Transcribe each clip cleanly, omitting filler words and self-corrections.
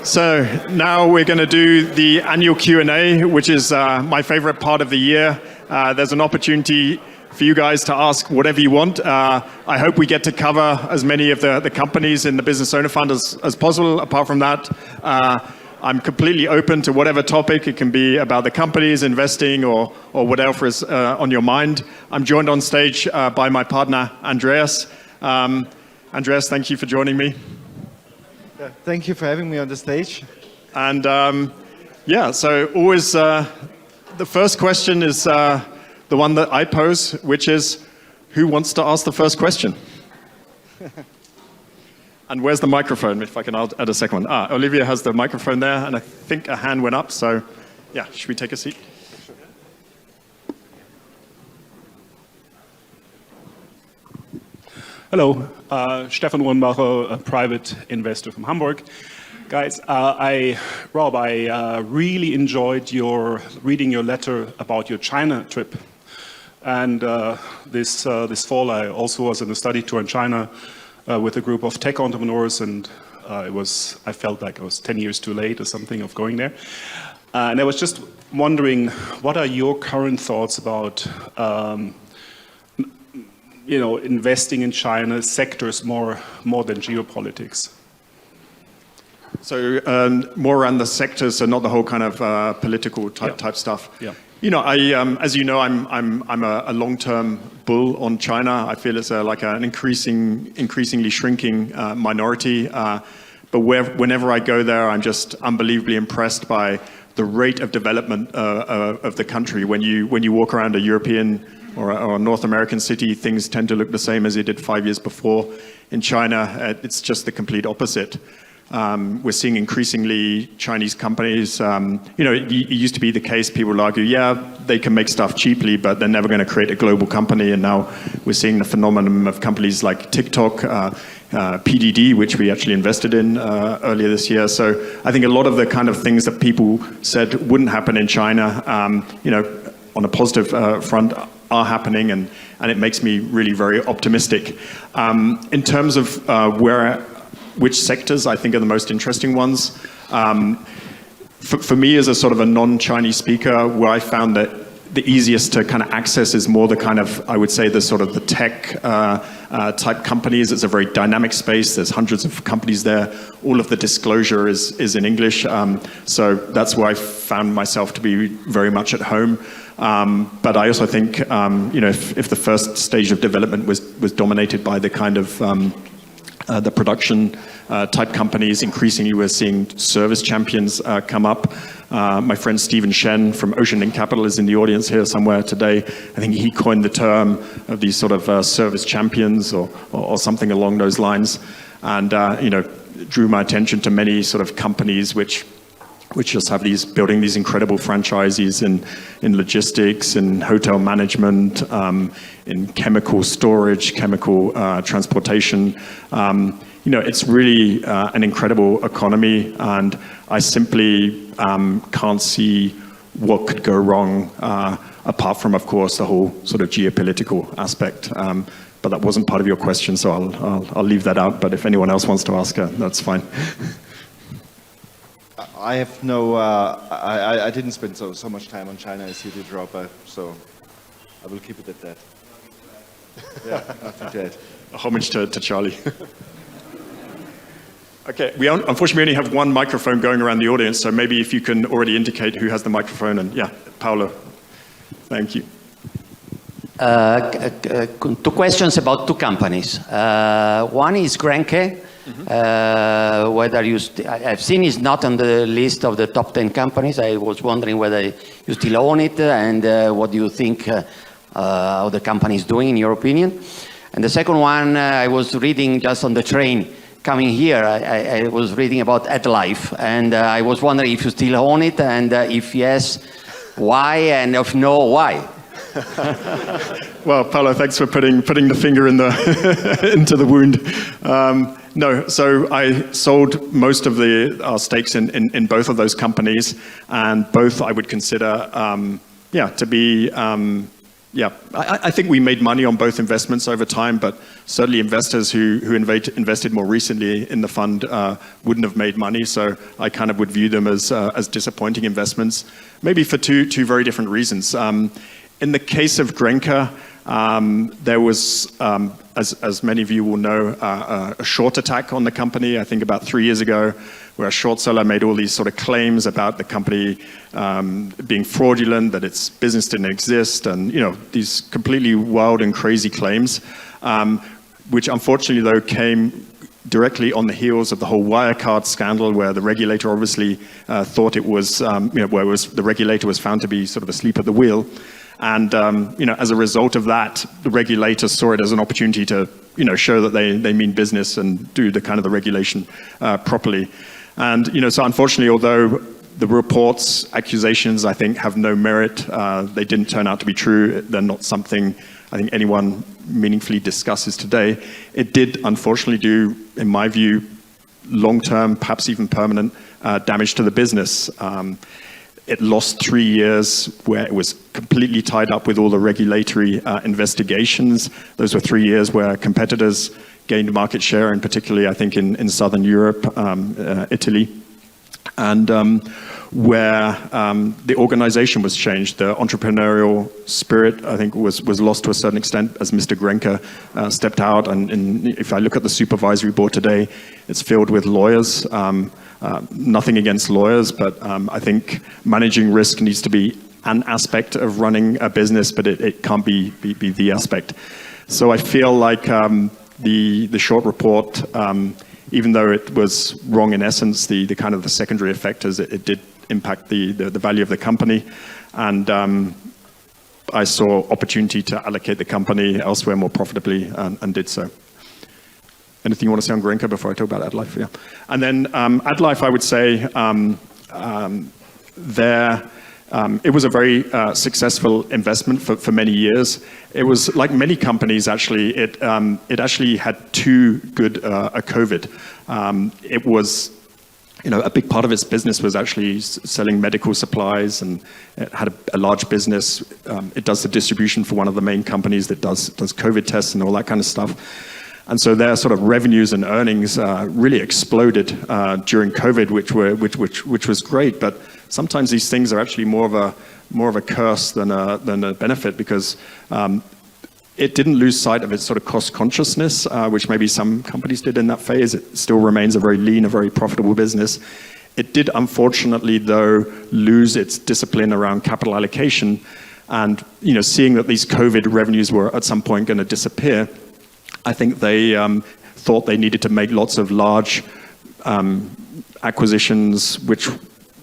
So now we're going to do the annual Q&A, which is my favorite part of the year. There's an opportunity for you guys to ask whatever you want. I hope we get to cover as many of the companies in the Business Owner Fund as possible. Apart from that, I'm completely open to whatever topic. It can be about the companies, investing, or whatever is on your mind. I'm joined on stage by my partner, Andreas. Andreas, thank you for joining me. Thank you for having me on the stage. And yeah, so always the first question is the one that I pose, which is, who wants to ask the first question? And where's the microphone, if I can add a second one? Olivia has the microphone there, and I think a hand went up, so yeah, should we take a seat? Hello, Stefan Rohnbacher, a private investor from Hamburg. Guys, Rob, I really enjoyed reading your letter about your China trip. And this fall, I also was in a study tour in China with a group of tech entrepreneurs, and I felt like I was 10 years too late or something of going there. And I was just wondering, what are your current thoughts about investing in China sectors more than geopolitics? So more around the sectors, so not the whole kind of political type stuff. Yeah. You know, as you know, I'm a long-term bull on China. I feel it's like an increasingly shrinking minority. But whenever I go there, I'm just unbelievably impressed by the rate of development of the country. When you walk around a European or a North American city, things tend to look the same as they did 5 years before. In China, it's just the complete opposite. We're seeing increasingly Chinese companies, it used to be the case, people would argue, yeah, they can make stuff cheaply, but they're never going to create a global company. And now we're seeing the phenomenon of companies like TikTok, PDD, which we actually invested in earlier this year. So I think a lot of the kind of things that people said wouldn't happen in China, on a positive front, are happening, and it makes me really very optimistic. In terms of which sectors I think are the most interesting ones, for me as a sort of a non-Chinese speaker, where I found that the easiest to kind of access is more the kind of, I would say, the sort of the tech type companies. It's a very dynamic space. There's hundreds of companies there. All of the disclosure is in English. So that's where I found myself to be very much at home. But I also think, if the first stage of development was dominated by the kind of the production type companies, increasingly we're seeing service champions come up. My friend Stephen Shen from Ocean Link Capital is in the audience here somewhere today. I think he coined the term of these sort of service champions or something along those lines, and drew my attention to many sort of companies which just have building these incredible franchises in logistics, in hotel management, in chemical storage, chemical transportation. It's really an incredible economy, and I simply can't see what could go wrong, apart from, of course, the whole sort of geopolitical aspect. But that wasn't part of your question, so I'll leave that out. But if anyone else wants to ask, that's fine. I have no, I didn't spend so much time on China as you did, Rob, so I will keep it at that. Yeah, nothing to add. A homage to Charlie. Okay, unfortunately we only have one microphone going around the audience, so maybe if you can already indicate who has the microphone, and yeah, Paolo. Thank you. Two questions about two companies. One is Grenke. Whether I've seen it's not on the list of the top 10 companies. I was wondering whether you still own it, and what do you think how the company is doing in your opinion. And the second one, I was reading just on the train coming here, I was reading about AdLife, and I was wondering if you still own it, and if yes, why, and if no, why? Well, Paolo, thanks for putting the finger in into the wound. No, so I sold most of our stakes in both of those companies, and both I would consider, to be Yeah, I think we made money on both investments over time, but certainly investors who invested more recently in the fund wouldn't have made money. So I kind of would view them as disappointing investments, maybe for two very different reasons. In the case of Grenke, there was, as many of you will know, a short attack on the company, I think about 3 years ago, where a short seller made all these sort of claims about the company being fraudulent, that its business didn't exist, and these completely wild and crazy claims, which unfortunately though came directly on the heels of the whole Wirecard scandal, where the regulator obviously thought it was, the regulator was found to be sort of asleep at the wheel. And as a result of that, the regulator saw it as an opportunity to show that they mean business and do the kind of the regulation properly. And so unfortunately, although the reports, accusations, I think, have no merit, they didn't turn out to be true. They're not something I think anyone meaningfully discusses today. It did unfortunately do, in my view, long-term, perhaps even permanent damage to the business. It lost 3 years where it was completely tied up with all the regulatory investigations. Those were 3 years where competitors gained market share, and particularly, I think, in Southern Europe, Italy, and where the organization was changed. The entrepreneurial spirit, I think, was lost to a certain extent as Mr. Grenke stepped out. And if I look at the supervisory board today, it's filled with lawyers. Nothing against lawyers, but I think managing risk needs to be an aspect of running a business, but it can't be the aspect. So I feel like the short report, even though it was wrong in essence, the kind of the secondary effect is it did impact the value of the company, and I saw opportunity to allocate the company elsewhere more profitably, and did so. Anything you want to say on Grenke before I talk about AdLife? Yeah. And then AdLife, I would say, it was a very successful investment for many years. It was like many companies, actually. It actually had too good a COVID. It was, a big part of its business was actually selling medical supplies, and it had a large business. It does the distribution for one of the main companies that does COVID tests and all that kind of stuff. And so their sort of revenues and earnings really exploded during COVID, which was great. But sometimes these things are actually more of a curse than a benefit, because it didn't lose sight of its sort of cost consciousness, which maybe some companies did in that phase. It still remains a very lean, a very profitable business. It did, unfortunately, though, lose its discipline around capital allocation. And seeing that these COVID revenues were at some point going to disappear, I think they thought they needed to make lots of large acquisitions, which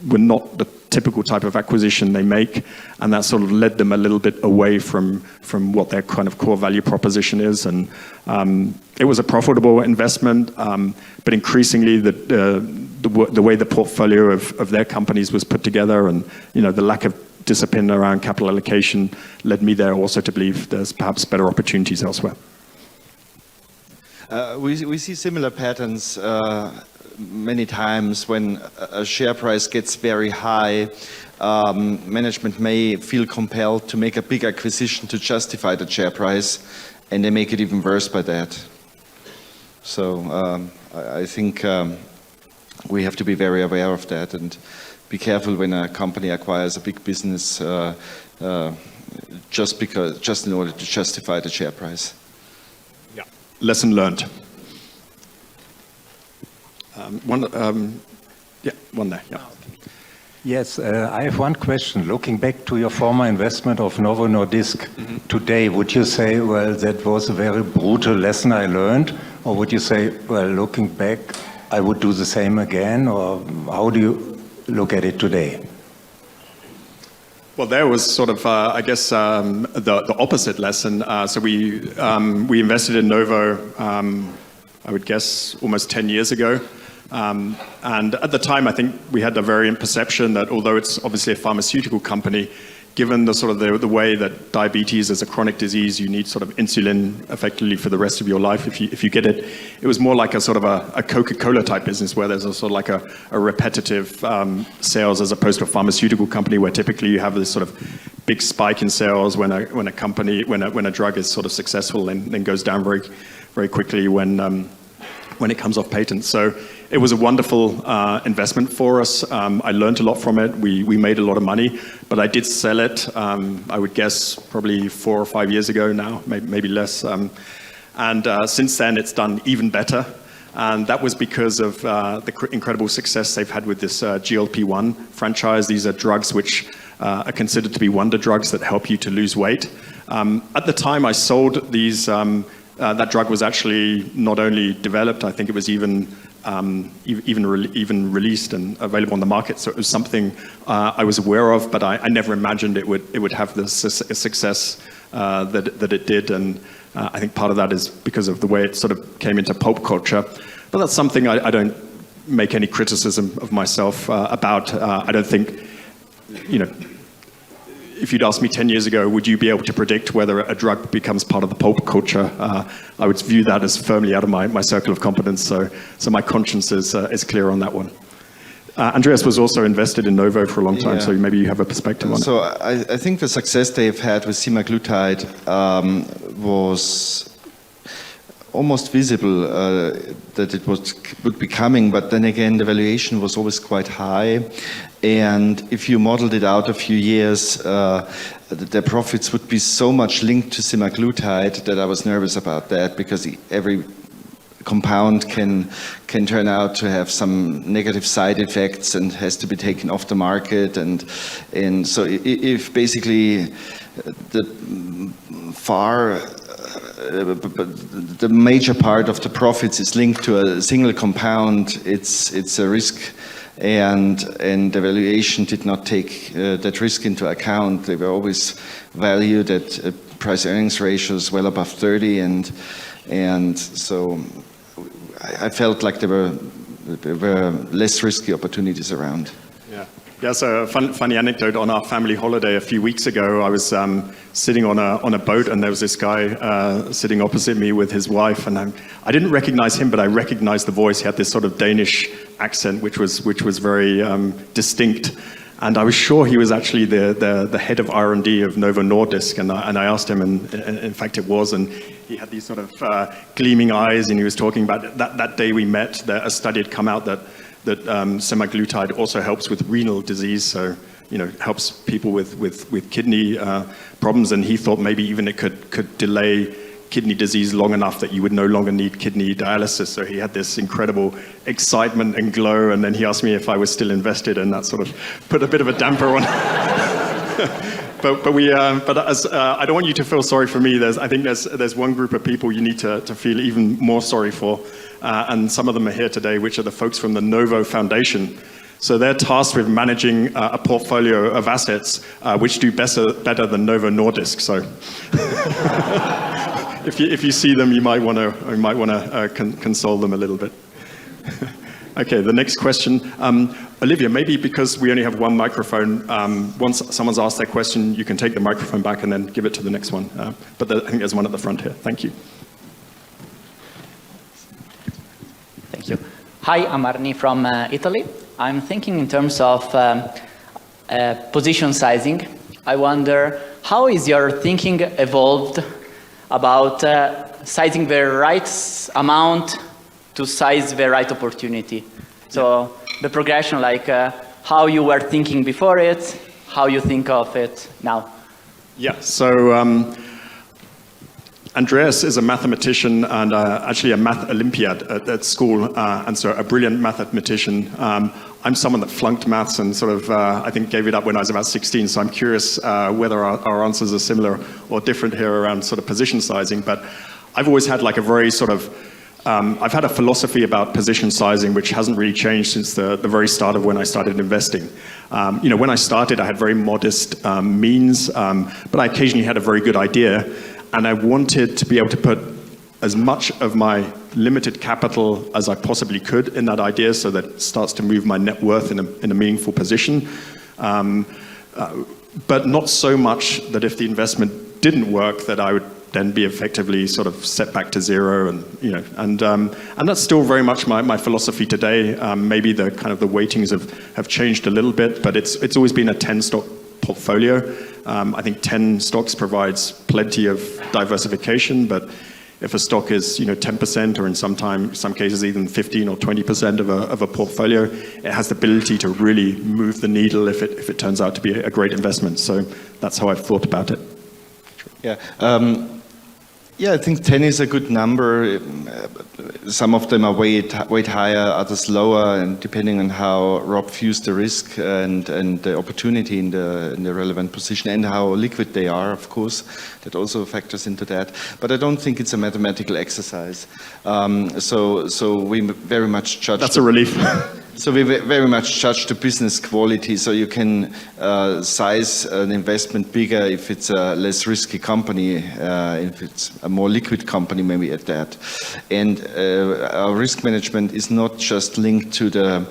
were not the typical type of acquisition they make, and that sort of led them a little bit away from what their kind of core value proposition is. And it was a profitable investment, but increasingly the way the portfolio of their companies was put together, and the lack of discipline around capital allocation led me there also to believe there's perhaps better opportunities elsewhere. We see similar patterns many times when a share price gets very high. Management may feel compelled to make a big acquisition to justify the share price, and they make it even worse by that. So I think we have to be very aware of that and be careful when a company acquires a big business just in order to justify the share price. Lesson learned. One there. Yeah. Yes, I have one question. Looking back to your former investment of Novo Nordisk today, would you say, well, that was a very brutal lesson I learned? Or would you say, well, looking back, I would do the same again? Or how do you look at it today? Well, there was sort of, I guess, the opposite lesson. So we invested in Novo, I would guess, almost 10 years ago. And at the time, I think we had the variant perception that although it's obviously a pharmaceutical company, given the sort of the way that diabetes is a chronic disease, you need sort of insulin effectively for the rest of your life if you get it. It was more like a sort of a Coca-Cola type business where there's a sort of like a repetitive sales, as opposed to a pharmaceutical company where typically you have this sort of big spike in sales when a drug is sort of successful, and then goes down very, very quickly when it comes off patent. So it was a wonderful investment for us. I learned a lot from it. We made a lot of money, but I did sell it, I would guess, probably 4 or 5 years ago now, maybe less. And since then, it's done even better. And that was because of the incredible success they've had with this GLP-1 franchise. These are drugs which are considered to be wonder drugs that help you to lose weight. At the time I sold these, that drug was actually not only developed, I think it was even released and available on the market. So it was something I was aware of, but I never imagined it would have the success that it did. And I think part of that is because of the way it sort of came into pulp culture. But that's something I don't make any criticism of myself about. I don't think, if you'd asked me 10 years ago, would you be able to predict whether a drug becomes part of the pulp culture? I would view that as firmly out of my circle of competence. So my conscience is clear on that one. Andreas was also invested in Novo for a long time, so maybe you have a perspective on it. So I think the success they've had with semaglutide was almost visible that it would be coming, but then again the valuation was always quite high, and if you modeled it out a few years, their profits would be so much linked to semaglutide that I was nervous about that, because every compound can turn out to have some negative side effects and has to be taken off the market, and so if basically the major part of the profits is linked to a single compound, it's a risk, and the valuation did not take that risk into account. They were always valued at price earnings ratios well above 30, and so I felt like there were less risky opportunities around. Yeah, so a funny anecdote. On our family holiday a few weeks ago, I was sitting on a boat, and there was this guy sitting opposite me with his wife, and I didn't recognize him, but I recognized the voice. He had this sort of Danish accent, which was very distinct, and I was sure he was actually the head of R&D of Novo Nordisk, and I asked him, and in fact it was, and he had these sort of gleaming eyes, and he was talking about that day we met, that a study had come out that semaglutide also helps with renal disease, so helps people with kidney problems, and he thought maybe even it could delay kidney disease long enough that you would no longer need kidney dialysis. So he had this incredible excitement and glow, and then he asked me if I was still invested, and that sort of put a bit of a damper on. But as I don't want you to feel sorry for me. I think there's one group of people you need to feel even more sorry for, and some of them are here today, which are the folks from the Novo Foundation. So they're tasked with managing a portfolio of assets which do better than Novo Nordisk. So if you see them, you might want to console them a little bit. Okay, the next question. Olivia, maybe because we only have one microphone, once someone's asked their question, you can take the microphone back and then give it to the next one. But I think there's one at the front here. Thank you. Thank you. Hi, I'm Arni from Italy. I'm thinking in terms of position sizing. I wonder, how is your thinking evolved about sizing the right amount to size the right opportunity? So the progression, like how you were thinking before it, how you think of it now. Yeah, so Andreas is a mathematician and actually a math Olympiad at school, and so a brilliant mathematician. I'm someone that flunked maths and sort of, I think, gave it up when I was about 16, so I'm curious whether our answers are similar or different here around sort of position sizing. But I've always had like a very sort of, I've had a philosophy about position sizing which hasn't really changed since the very start of when I started investing. When I started, I had very modest means, but I occasionally had a very good idea, and I wanted to be able to put as much of my limited capital as I possibly could in that idea, so that it starts to move my net worth in a meaningful position. But not so much that if the investment didn't work, that I would then be effectively sort of set back to zero, and that's still very much my philosophy today. Maybe the kind of the weightings have changed a little bit, but it's always been a 10-stock portfolio, I think 10 stocks provides plenty of diversification, but if a stock is 10% or in some cases even 15 or 20% of a portfolio, it has the ability to really move the needle if it turns out to be a great investment. So that's how I've thought about it. Yeah. I think 10 is a good number. Some of them are weight higher, others lower, and depending on how Rob views the risk and the opportunity in the relevant position and how liquid they are, of course, that also factors into that. But I don't think it's a mathematical exercise. So we very much judge. That's a relief. So we very much judge the business quality. So you can size an investment bigger if it's a less risky company, if it's a more liquid company, maybe at that. And our risk management is not just linked to the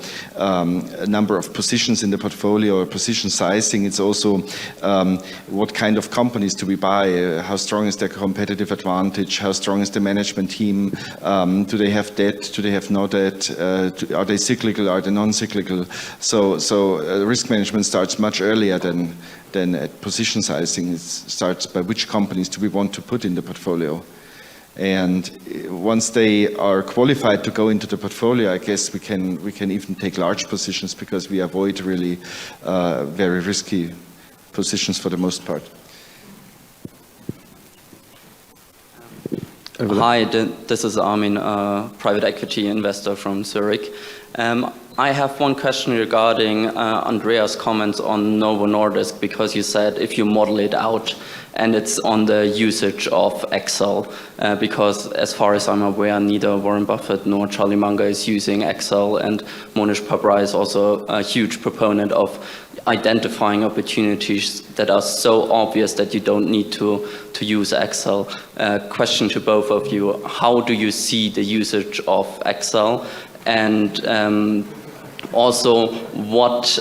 number of positions in the portfolio or position sizing. It's also what kind of companies do we buy? How strong is their competitive advantage? How strong is the management team? Do they have debt? Do they have no debt? Are they cyclical? Are they non-cyclical? So risk management starts much earlier than at position sizing. It starts by which companies do we want to put in the portfolio. And once they are qualified to go into the portfolio, I guess we can even take large positions because we avoid really very risky positions for the most part. Hi, this is Armin, a private equity investor from Zurich. I have one question regarding Andreas' comments on Novo Nordisk, because you said if you model it out and it's on the usage of Excel, because as far as I'm aware, neither Warren Buffett nor Charlie Munger is using Excel, and Monish Pabrai is also a huge proponent of identifying opportunities that are so obvious that you don't need to use Excel. Question to both of you, how do you see the usage of Excel? And also, what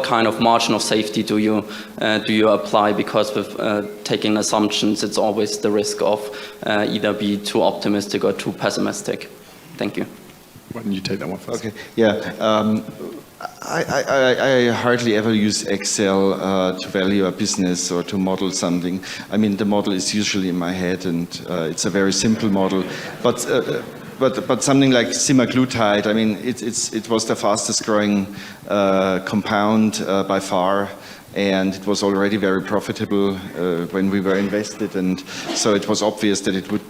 kind of margin of safety do you apply? Because with taking assumptions, it's always the risk of either be too optimistic or too pessimistic. Thank you. Why don't you take that one first? Okay. Yeah. I hardly ever use Excel to value a business or to model something. I mean, the model is usually in my head, and it's a very simple model. But something like semaglutide, I mean, it was the fastest growing compound by far, and it was already very profitable when we were invested, and so it was obvious that it would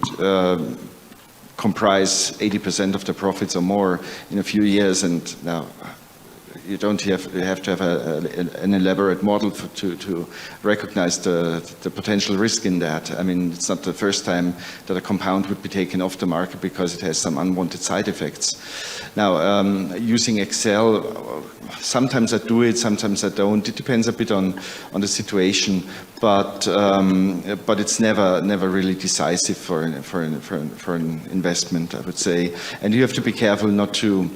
comprise 80% of the profits or more in a few years. And now you have to have an elaborate model to recognize the potential risk in that. I mean, it's not the first time that a compound would be taken off the market because it has some unwanted side effects. Now, using Excel, sometimes I do it, sometimes I don't. It depends a bit on the situation, but it's never really decisive for an investment, I would say. And you have to be careful not to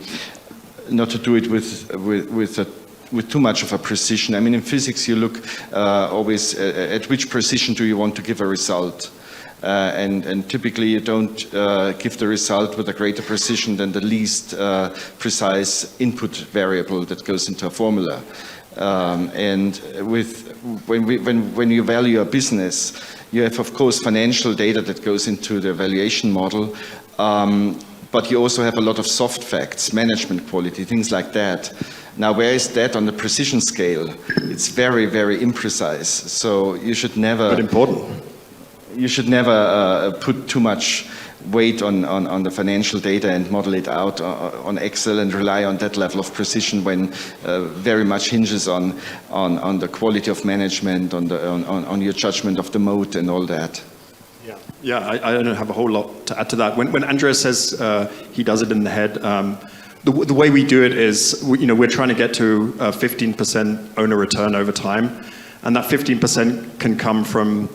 do it with too much of a precision. I mean, in physics, you look always at which precision do you want to give a result. And typically, you don't give the result with a greater precision than the least precise input variable that goes into a formula. And when you value a business, you have, of course, financial data that goes into the valuation model. But you also have a lot of soft facts, management quality, things like that. Now, where is that on the precision scale? It's very, very imprecise. So you should never. But important. You should never put too much weight on the financial data and model it out on Excel and rely on that level of precision when very much hinges on the quality of management, on your judgment of the moat and all that. Yeah, I don't have a whole lot to add to that. When Andreas says he does it in the head, the way we do it is, we're trying to get to a 15% owner return over time, and that 15% can come from,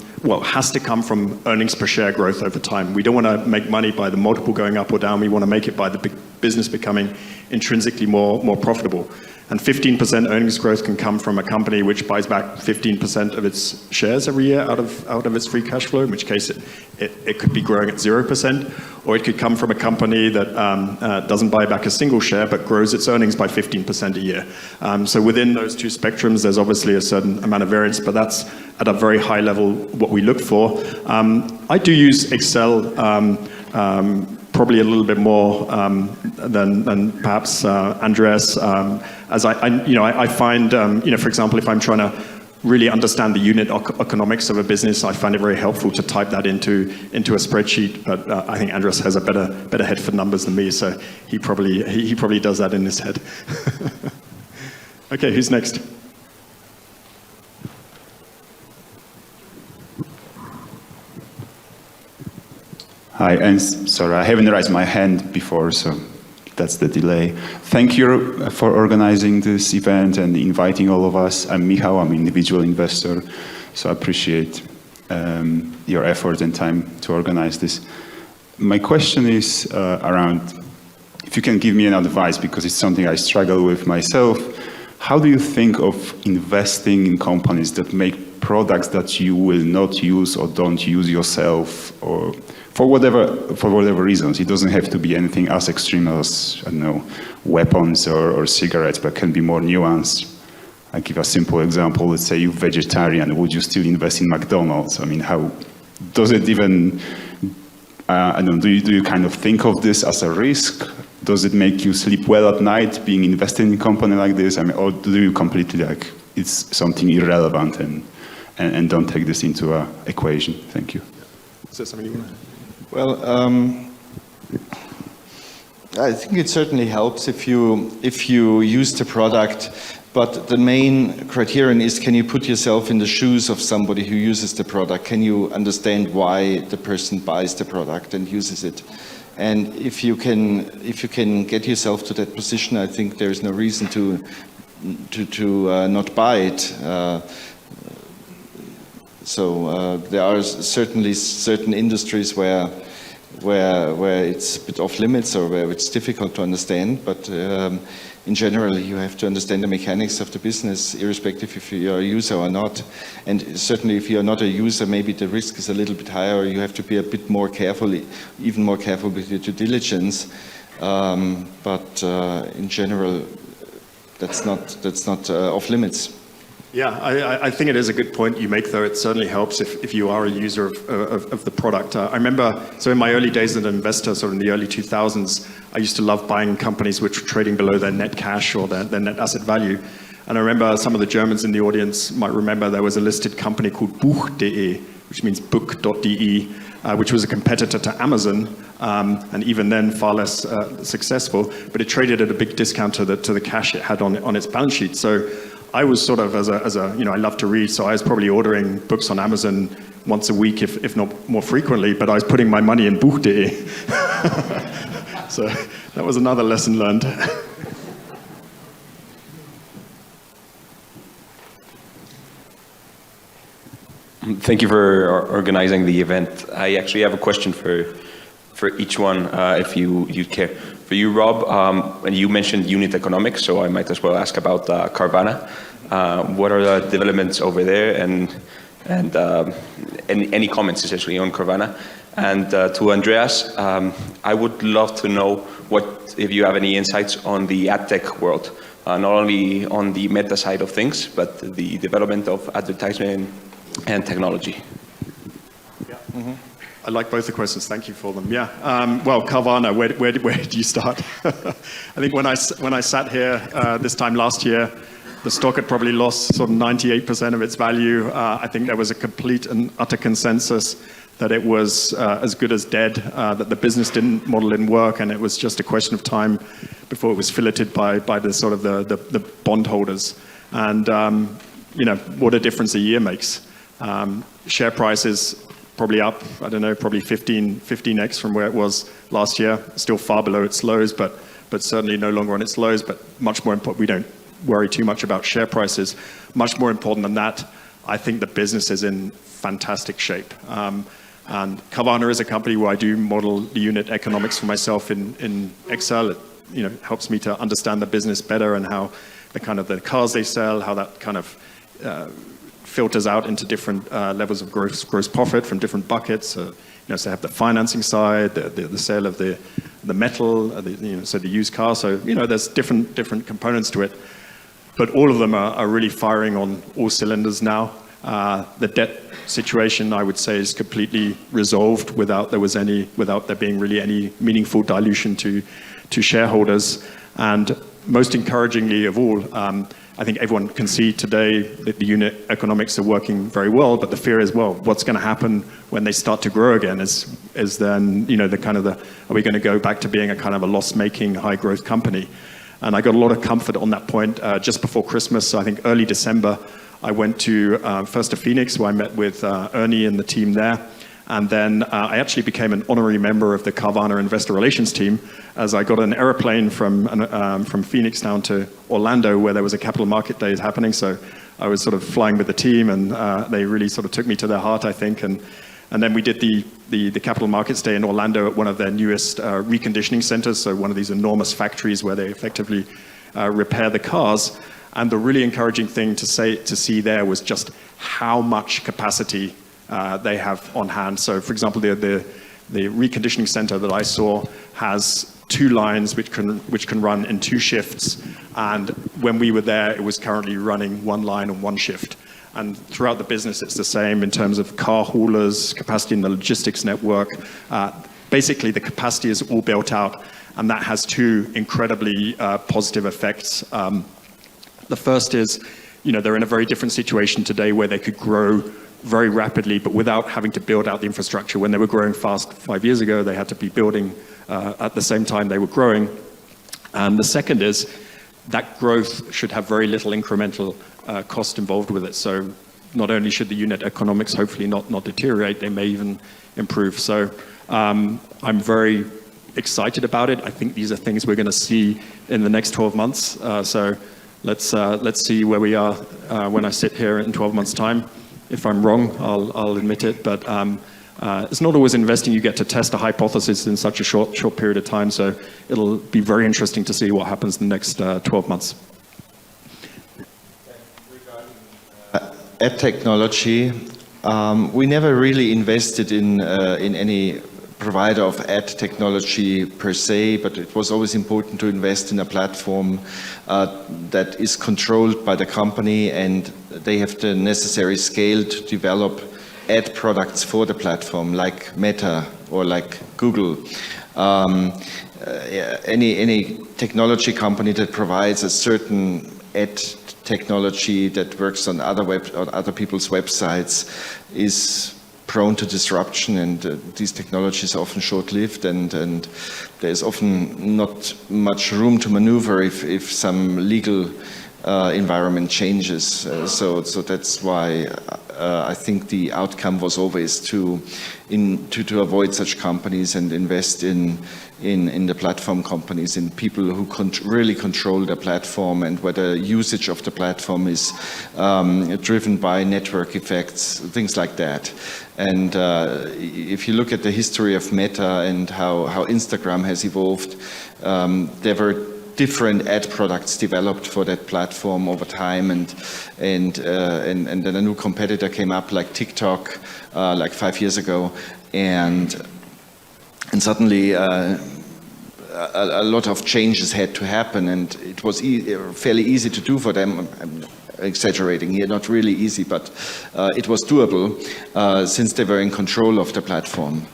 has to come from earnings per share growth over time. We don't want to make money by the multiple going up or down. We want to make it by the business becoming intrinsically more profitable. And 15% earnings growth can come from a company which buys back 15% of its shares every year out of its free cash flow, in which case it could be growing at 0%, or it could come from a company that doesn't buy back a single share but grows its earnings by 15% a year. So within those two spectrums, there's obviously a certain amount of variance, but that's at a very high level what we look for. I do use Excel probably a little bit more than perhaps Andreas, as I find, for example, if I'm trying to really understand the unit economics of a business, I find it very helpful to type that into a spreadsheet. But I think Andreas has a better head for numbers than me, so he probably does that in his head. Okay, who's next? Hi, and sorry, I haven't raised my hand before, so that's the delay. Thank you for organizing this event and inviting all of us. I'm Michał, I'm an individual investor, so I appreciate your effort and time to organize this. My question is around, if you can give me an advice, because it's something I struggle with myself, how do you think of investing in companies that make products that you will not use or don't use yourself, or for whatever reasons? It doesn't have to be anything as extreme as, I don't know, weapons or cigarettes, but can be more nuanced. I give a simple example. Let's say you're vegetarian. Would you still invest in McDonald's? I mean, how does it even? Do you kind of think of this as a risk? Does it make you sleep well at night being invested in a company like this? I mean, or do you completely it's something irrelevant and don't take this into an equation? Thank you. Is there something you want to? Well, I think it certainly helps if you use the product, but the main criterion is, can you put yourself in the shoes of somebody who uses the product? Can you understand why the person buys the product and uses it? And if you can get yourself to that position, I think there is no reason to not buy it. So there are certainly certain industries where it's a bit off limits or where it's difficult to understand, but in general you have to understand the mechanics of the business, irrespective if you're a user or not. And certainly if you're not a user, maybe the risk is a little bit higher, or you have to be a bit more careful, even more careful with your due diligence. But in general, that's not off limits. Yeah, I think it is a good point you make, though. It certainly helps if you are a user of the product. I remember, so in my early days as an investor, sort of in the early 2000s, I used to love buying companies which were trading below their net cash or their net asset value. And I remember some of the Germans in the audience might remember there was a listed company called Buch.de, which means book.de, which was a competitor to Amazon, and even then far less successful, but it traded at a big discount to the cash it had on its balance sheet. So I was sort of, as a I love to read, so I was probably ordering books on Amazon once a week, if not more frequently, but I was putting my money in Buch.de. So that was another lesson learned. Thank you for organizing the event. I actually have a question for each one, if you care. For you, Rob, and you mentioned unit economics, so I might as well ask about Carvana. What are the developments over there, and any comments essentially on Carvana? And to Andreas, I would love to know if you have any insights on the AdTech world, not only on the meta side of things, but the development of advertisement and technology. Yeah. Mm-hmm. I like both the questions. Thank you for them. Yeah. Well, Carvana, where do you start? I think when I sat here this time last year, the stock had probably lost sort of 98% of its value. I think there was a complete and utter consensus that it was as good as dead, that the business model didn't work, and it was just a question of time before it was filleted by the sort of the bondholders. And what a difference a year makes. Share prices probably up, I don't know, probably 15x from where it was last year. Still far below its lows, but certainly no longer on its lows. But much more important, we don't worry too much about share prices. Much more important than that, I think the business is in fantastic shape. And Carvana is a company where I do model the unit economics for myself in Excel. helps me to understand the business better and how the cars they sell, how that kind of filters out into different levels of gross profit from different buckets. So they have the financing side, the sale of the metal, so the used car. So there's different components to it, but all of them are really firing on all cylinders now. The debt situation, I would say, is completely resolved without there being really any meaningful dilution to shareholders. And most encouragingly of all, I think everyone can see today that the unit economics are working very well, but the fear is, well, what's going to happen when they start to grow again? Is then, are we going to go back to being a kind of a loss-making, high-growth company? And I got a lot of comfort on that point just before Christmas. So I think early December, I went first to Phoenix, where I met with Ernie and the team there. And then I actually became an honorary member of the Carvana Investor Relations team, as I got an airplane from Phoenix down to Orlando, where there was a capital market day happening. So I was sort of flying with the team, and they really sort of took me to their heart, I think. And then we did the capital markets day in Orlando at one of their newest reconditioning centers, so one of these enormous factories where they effectively repair the cars. And the really encouraging thing to see there was just how much capacity they have on hand. So, for example, the reconditioning center that I saw has 2 lines which can run in 2 shifts. And when we were there, it was currently running 1 line on 1 shift. And throughout the business, it's the same in terms of car haulers, capacity in the logistics network. Basically, the capacity is all built out, and that has 2 incredibly positive effects. The first is, they're in a very different situation today where they could grow very rapidly, but without having to build out the infrastructure. When they were growing fast 5 years ago, they had to be building at the same time they were growing. And the second is that growth should have very little incremental cost involved with it. So not only should the unit economics hopefully not deteriorate, they may even improve. So I'm very excited about it. I think these are things we're going to see in the next 12 months. So let's see where we are when I sit here in 12 months' time. If I'm wrong, I'll admit it, but it's not always investing. You get to test a hypothesis in such a short period of time, so it'll be very interesting to see what happens in the next 12 months. Regarding ad technology, we never really invested in any provider of ad technology per se, but it was always important to invest in a platform that is controlled by the company, and they have the necessary scale to develop ad products for the platform, like Meta or like Google. Any technology company that provides a certain ad technology that works on other people's websites is prone to disruption, and these technologies are often short-lived, and there's often not much room to maneuver if some legal environment changes. So that's why I think the outcome was always to avoid such companies and invest in the platform companies, in people who really control the platform, and where the usage of the platform is driven by network effects, things like that. And if you look at the history of Meta and how Instagram has evolved, there were different ad products developed for that platform over time, and then a new competitor came up, like TikTok, like 5 years ago, and suddenly a lot of changes had to happen, and it was fairly easy to do for them. I'm exaggerating here, not really easy, but it was doable since they were in control of the platform.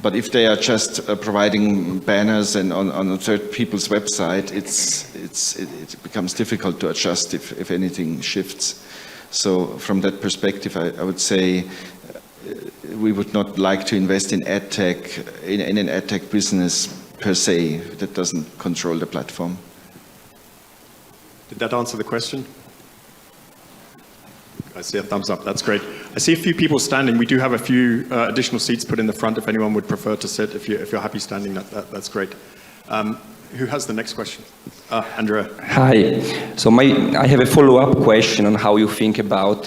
But if they are just providing banners and on third people's website, it becomes difficult to adjust if anything shifts. So from that perspective, I would say we would not like to invest in ad tech, in an ad tech business per se that doesn't control the platform. Did that answer the question? I see a thumbs up. That's great. I see a few people standing. We do have a few additional seats put in the front if anyone would prefer to sit. If you're happy standing, that's great. Who has the next question? Andrea. Hi. So I have a follow-up question on how you think about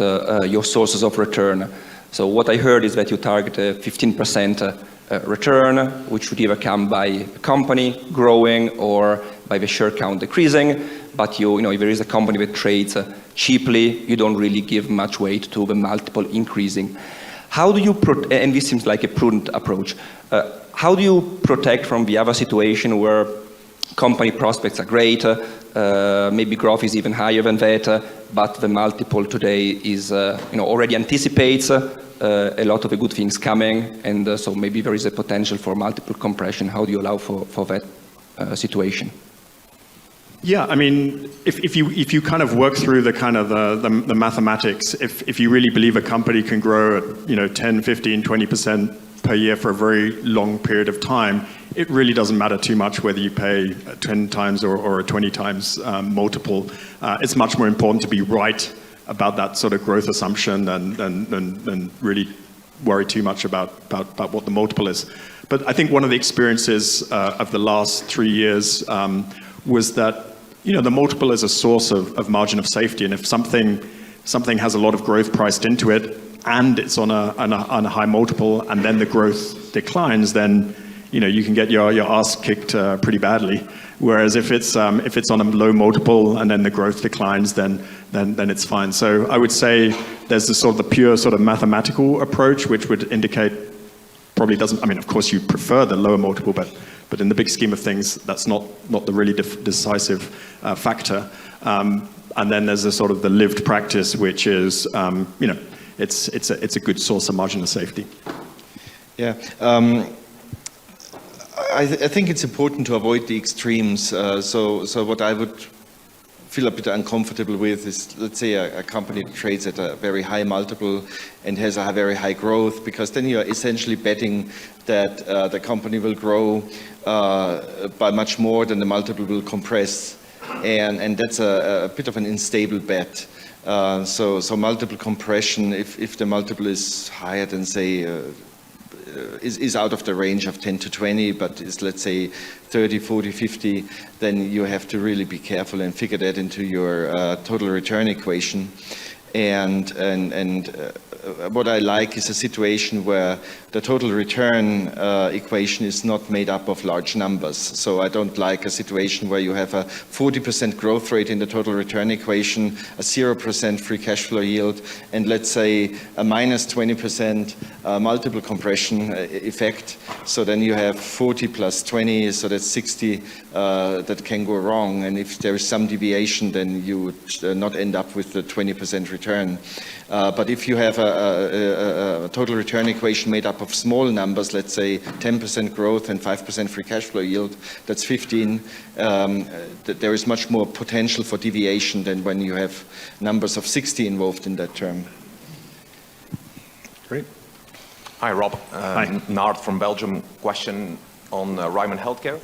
your sources of return. So what I heard is that you target a 15% return, which would either come by a company growing or by the share count decreasing, but if there is a company that trades cheaply, you don't really give much weight to the multiple increasing. How do you, and this seems like a prudent approach, how do you protect from the other situation where company prospects are great, maybe growth is even higher than that, but the multiple today is, already anticipates a lot of the good things coming, and so maybe there is a potential for multiple compression. How do you allow for that situation? Yeah, I mean, if you kind of work through the kind of the mathematics, if you really believe a company can grow at 10, 15, 20% per year for a very long period of time, it really doesn't matter too much whether you pay 10 times or a 20 times multiple. It's much more important to be right about that sort of growth assumption than really worry too much about what the multiple is. But I think one of the experiences of the last 3 years was that the multiple is a source of margin of safety, and if something has a lot of growth priced into it and it's on a high multiple, and then the growth declines, then you can get your ass kicked pretty badly. Whereas if it's on a low multiple and then the growth declines, then it's fine. So I would say there's the sort of the pure sort of mathematical approach, which would indicate probably doesn't. I mean, of course, you prefer the lower multiple, but in the big scheme of things, that's not the really decisive factor. And then there's a sort of the lived practice, which is it's a good source of margin of safety. Yeah. I think it's important to avoid the extremes. So what I would feel a bit uncomfortable with is, let's say, a company that trades at a very high multiple and has a very high growth, because then you're essentially betting that the company will grow by much more than the multiple will compress. And that's a bit of an unstable bet. So multiple compression, if the multiple is higher than, say, is out of the range of 10 to 20, but is, let's say, 30, 40, 50, then you have to really be careful and figure that into your total return equation. And what I like is a situation where the total return equation is not made up of large numbers. So I don't like a situation where you have a 40% growth rate in the total return equation, a 0% free cash flow yield, and let's say a minus 20% multiple compression effect. So then you have 40 plus 20, so that's 60 that can go wrong. And if there is some deviation, then you would not end up with the 20% return. But if you have a total return equation made up of small numbers, let's say 10% growth and 5% free cash flow yield, that's 15. There is much more potential for deviation than when you have numbers of 60 involved in that term. Great. Hi, Rob. Hi. Nard from Belgium. Question on Ryman Healthcare.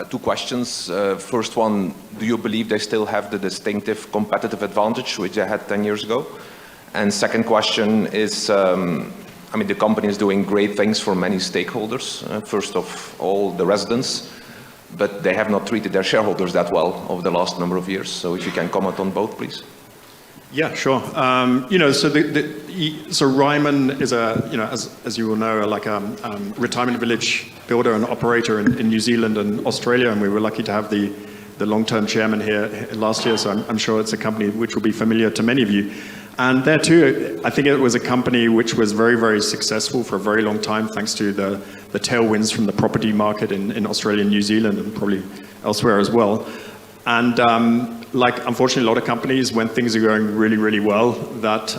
Two questions. First one, do you believe they still have the distinctive competitive advantage which they had 10 years ago? And second question is, the company is doing great things for many stakeholders. First of all, the residents, but they have not treated their shareholders that well over the last number of years. So if you can comment on both, please. Yeah, sure. So Ryman is as you will know, like a retirement village builder and operator in New Zealand and Australia, and we were lucky to have the long-term chairman here last year. So I'm sure it's a company which will be familiar to many of you. And there too, I think it was a company which was very, very successful for a very long time, thanks to the tailwinds from the property market in Australia and New Zealand, and probably elsewhere as well. And unfortunately, a lot of companies, when things are going really, really well, that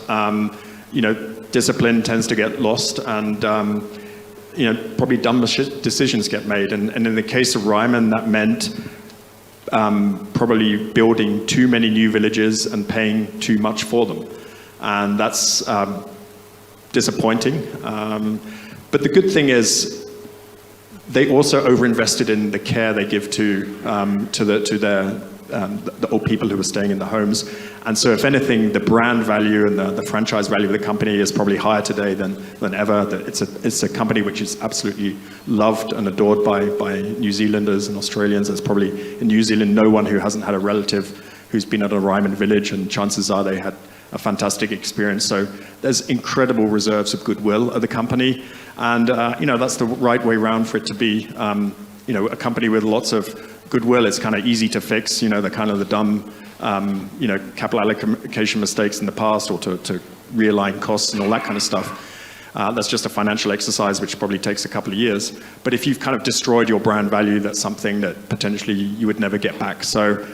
discipline tends to get lost, and probably dumb decisions get made. And in the case of Ryman, that meant probably building too many new villages and paying too much for them. And that's disappointing. But the good thing is, they also overinvested in the care they give to the old people who are staying in the homes. And so if anything, the brand value and the franchise value of the company is probably higher today than ever. It's a company which is absolutely loved and adored by New Zealanders and Australians. There's probably in New Zealand no one who hasn't had a relative who's been at a Ryman village, and chances are they had a fantastic experience. So there's incredible reserves of goodwill at the company. And that's the right way around for it to be. A company with lots of goodwill, it's kind of easy to fix, the kind of the dumb, capital allocation mistakes in the past, or to realign costs and all that kind of stuff. That's just a financial exercise which probably takes a couple of years. But if you've kind of destroyed your brand value, that's something that potentially you would never get back. So,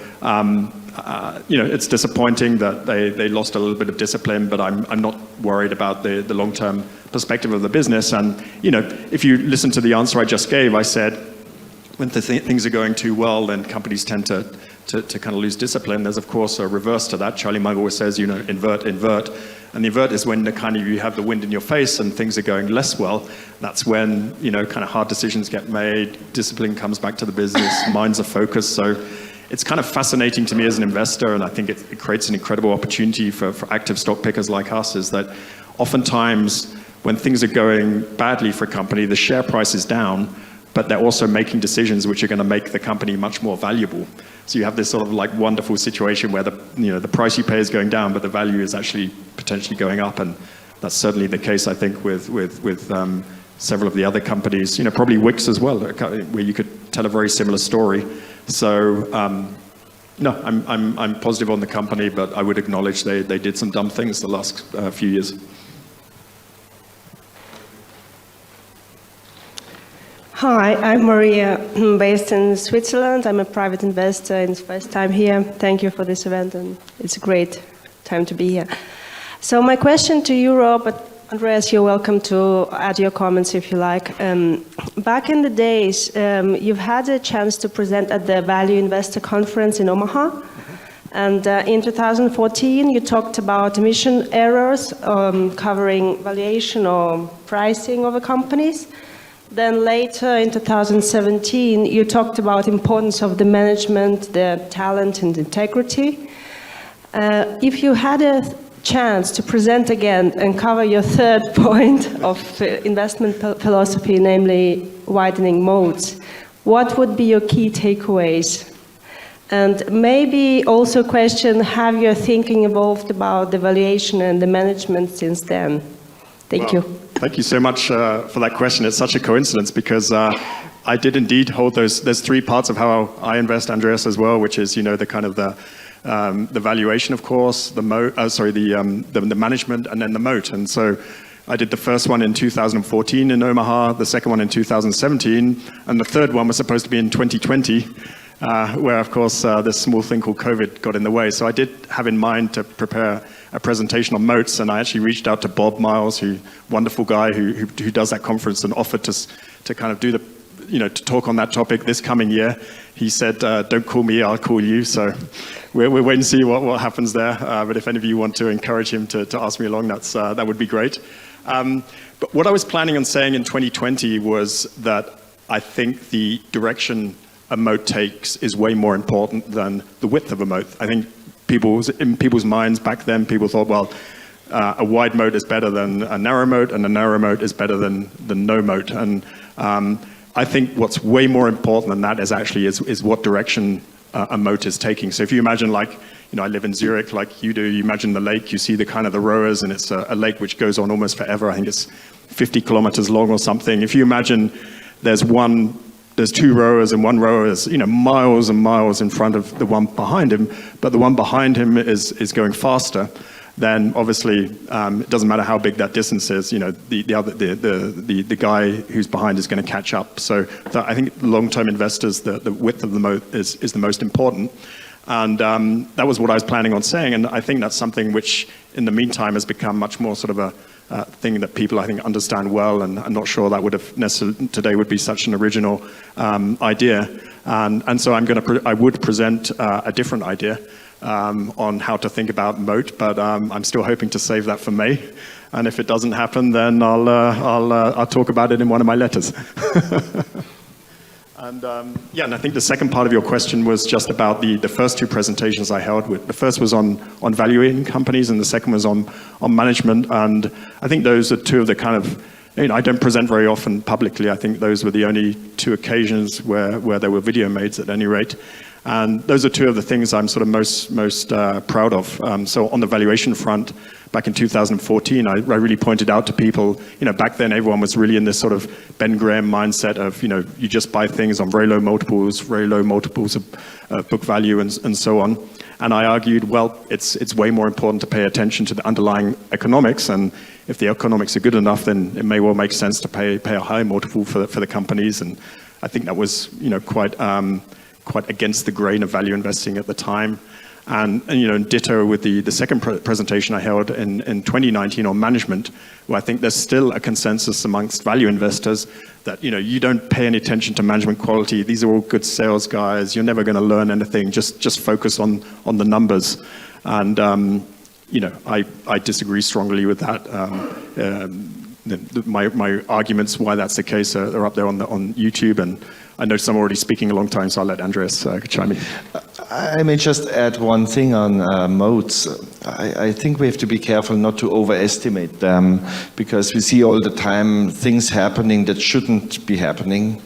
it's disappointing that they lost a little bit of discipline, but I'm not worried about the long-term perspective of the business. And, if you listen to the answer I just gave, I said, when things are going too well, then companies tend to kind of lose discipline. There's, of course, a reverse to that. Charlie Munger always says, invert. And the invert is when you have the wind in your face and things are going less well. That's when, kind of hard decisions get made, discipline comes back to the business, minds are focused. So it's kind of fascinating to me as an investor, and I think it creates an incredible opportunity for active stock pickers like us, is that oftentimes when things are going badly for a company, the share price is down, but they're also making decisions which are going to make the company much more valuable. So you have this sort of like wonderful situation where the price you pay is going down, but the value is actually potentially going up, and that's certainly the case, I think, with several of the other companies. Probably Wix as well, where you could tell a very similar story. So no, I'm positive on the company, but I would acknowledge they did some dumb things the last few years. Hi, I'm Maria, based in Switzerland. I'm a private investor and it's first time here. Thank you for this event, and it's a great time to be here. So my question to you, Rob, but Andreas, you're welcome to add your comments if you like. Back in the days, you've had a chance to present at the Value Investor Conference in Omaha. And in 2014, you talked about emission errors, covering valuation or pricing of the companies. Then later in 2017, you talked about importance of the management, the talent and integrity. If you had a chance to present again and cover your third point of investment philosophy, namely widening moats, what would be your key takeaways? And maybe also question, have your thinking evolved about the valuation and the management since then? Thank you. Thank you so much for that question. It's such a coincidence because I did indeed hold those. There's three parts of how I invest, Andreas, as well, which is the kind of the valuation, of course, the management, and then the moat. And so I did the first one in 2014 in Omaha, the second one in 2017, and the third one was supposed to be in 2020. Where, of course, this small thing called COVID got in the way. So I did have in mind to prepare a presentation on moats, and I actually reached out to Bob Miles, wonderful guy who does that conference, and offered to kind of do to talk on that topic this coming year. He said, "Don't call me, I'll call you." So we're waiting to see what happens there. But if any of you want to encourage him to ask me along, that would be great. But what I was planning on saying in 2020 was that I think the direction a moat takes is way more important than the width of a moat. I think in people's minds back then, people thought, well, a wide moat is better than a narrow moat, and a narrow moat is better than no moat. And I think what's way more important than that is what direction a moat is taking. So if you imagine, I live in Zurich like you do, you imagine the lake, you see the kind of the rowers, and it's a lake which goes on almost forever. I think it's 50 kilometers long or something. If you imagine there's two rowers, and one rower is miles and miles in front of the one behind him, but the one behind him is going faster, then obviously it doesn't matter how big that distance is, the guy who's behind is going to catch up. So I think long-term investors, the width of the moat is the most important. And that was what I was planning on saying, and I think that's something which in the meantime has become much more sort of a thing that people, I think, understand well, and I'm not sure that would have necessarily today would be such an original idea. And so I would present a different idea on how to think about moat, but I'm still hoping to save that for May. And if it doesn't happen, then I'll talk about it in one of my letters. And I think the second part of your question was just about the first two presentations I held. The first was on valuing companies, and the second was on management. And I think those are two of the kind of, I don't present very often publicly. I think those were the only two occasions where there were video made, at any rate. And those are two of the things I'm sort of most proud of. So on the valuation front, back in 2014, I really pointed out to people, back then everyone was really in this sort of Ben Graham mindset of, you just buy things on very low multiples of book value and so on. And I argued, well, it's way more important to pay attention to the underlying economics, and if the economics are good enough, then it may well make sense to pay a high multiple for the companies. And I think that was, quite against the grain of value investing at the time. And ditto with the second presentation I held in 2019 on management, where I think there's still a consensus amongst value investors that you don't pay any attention to management quality. These are all good sales guys. You're never going to learn anything. Just focus on the numbers. And I disagree strongly with that. My arguments why that's the case are up there on YouTube, and I know I'm already speaking a long time, so I'll let Andreas chime in. I may just add one thing on moats. I think we have to be careful not to overestimate them, because we see all the time things happening that shouldn't be happening.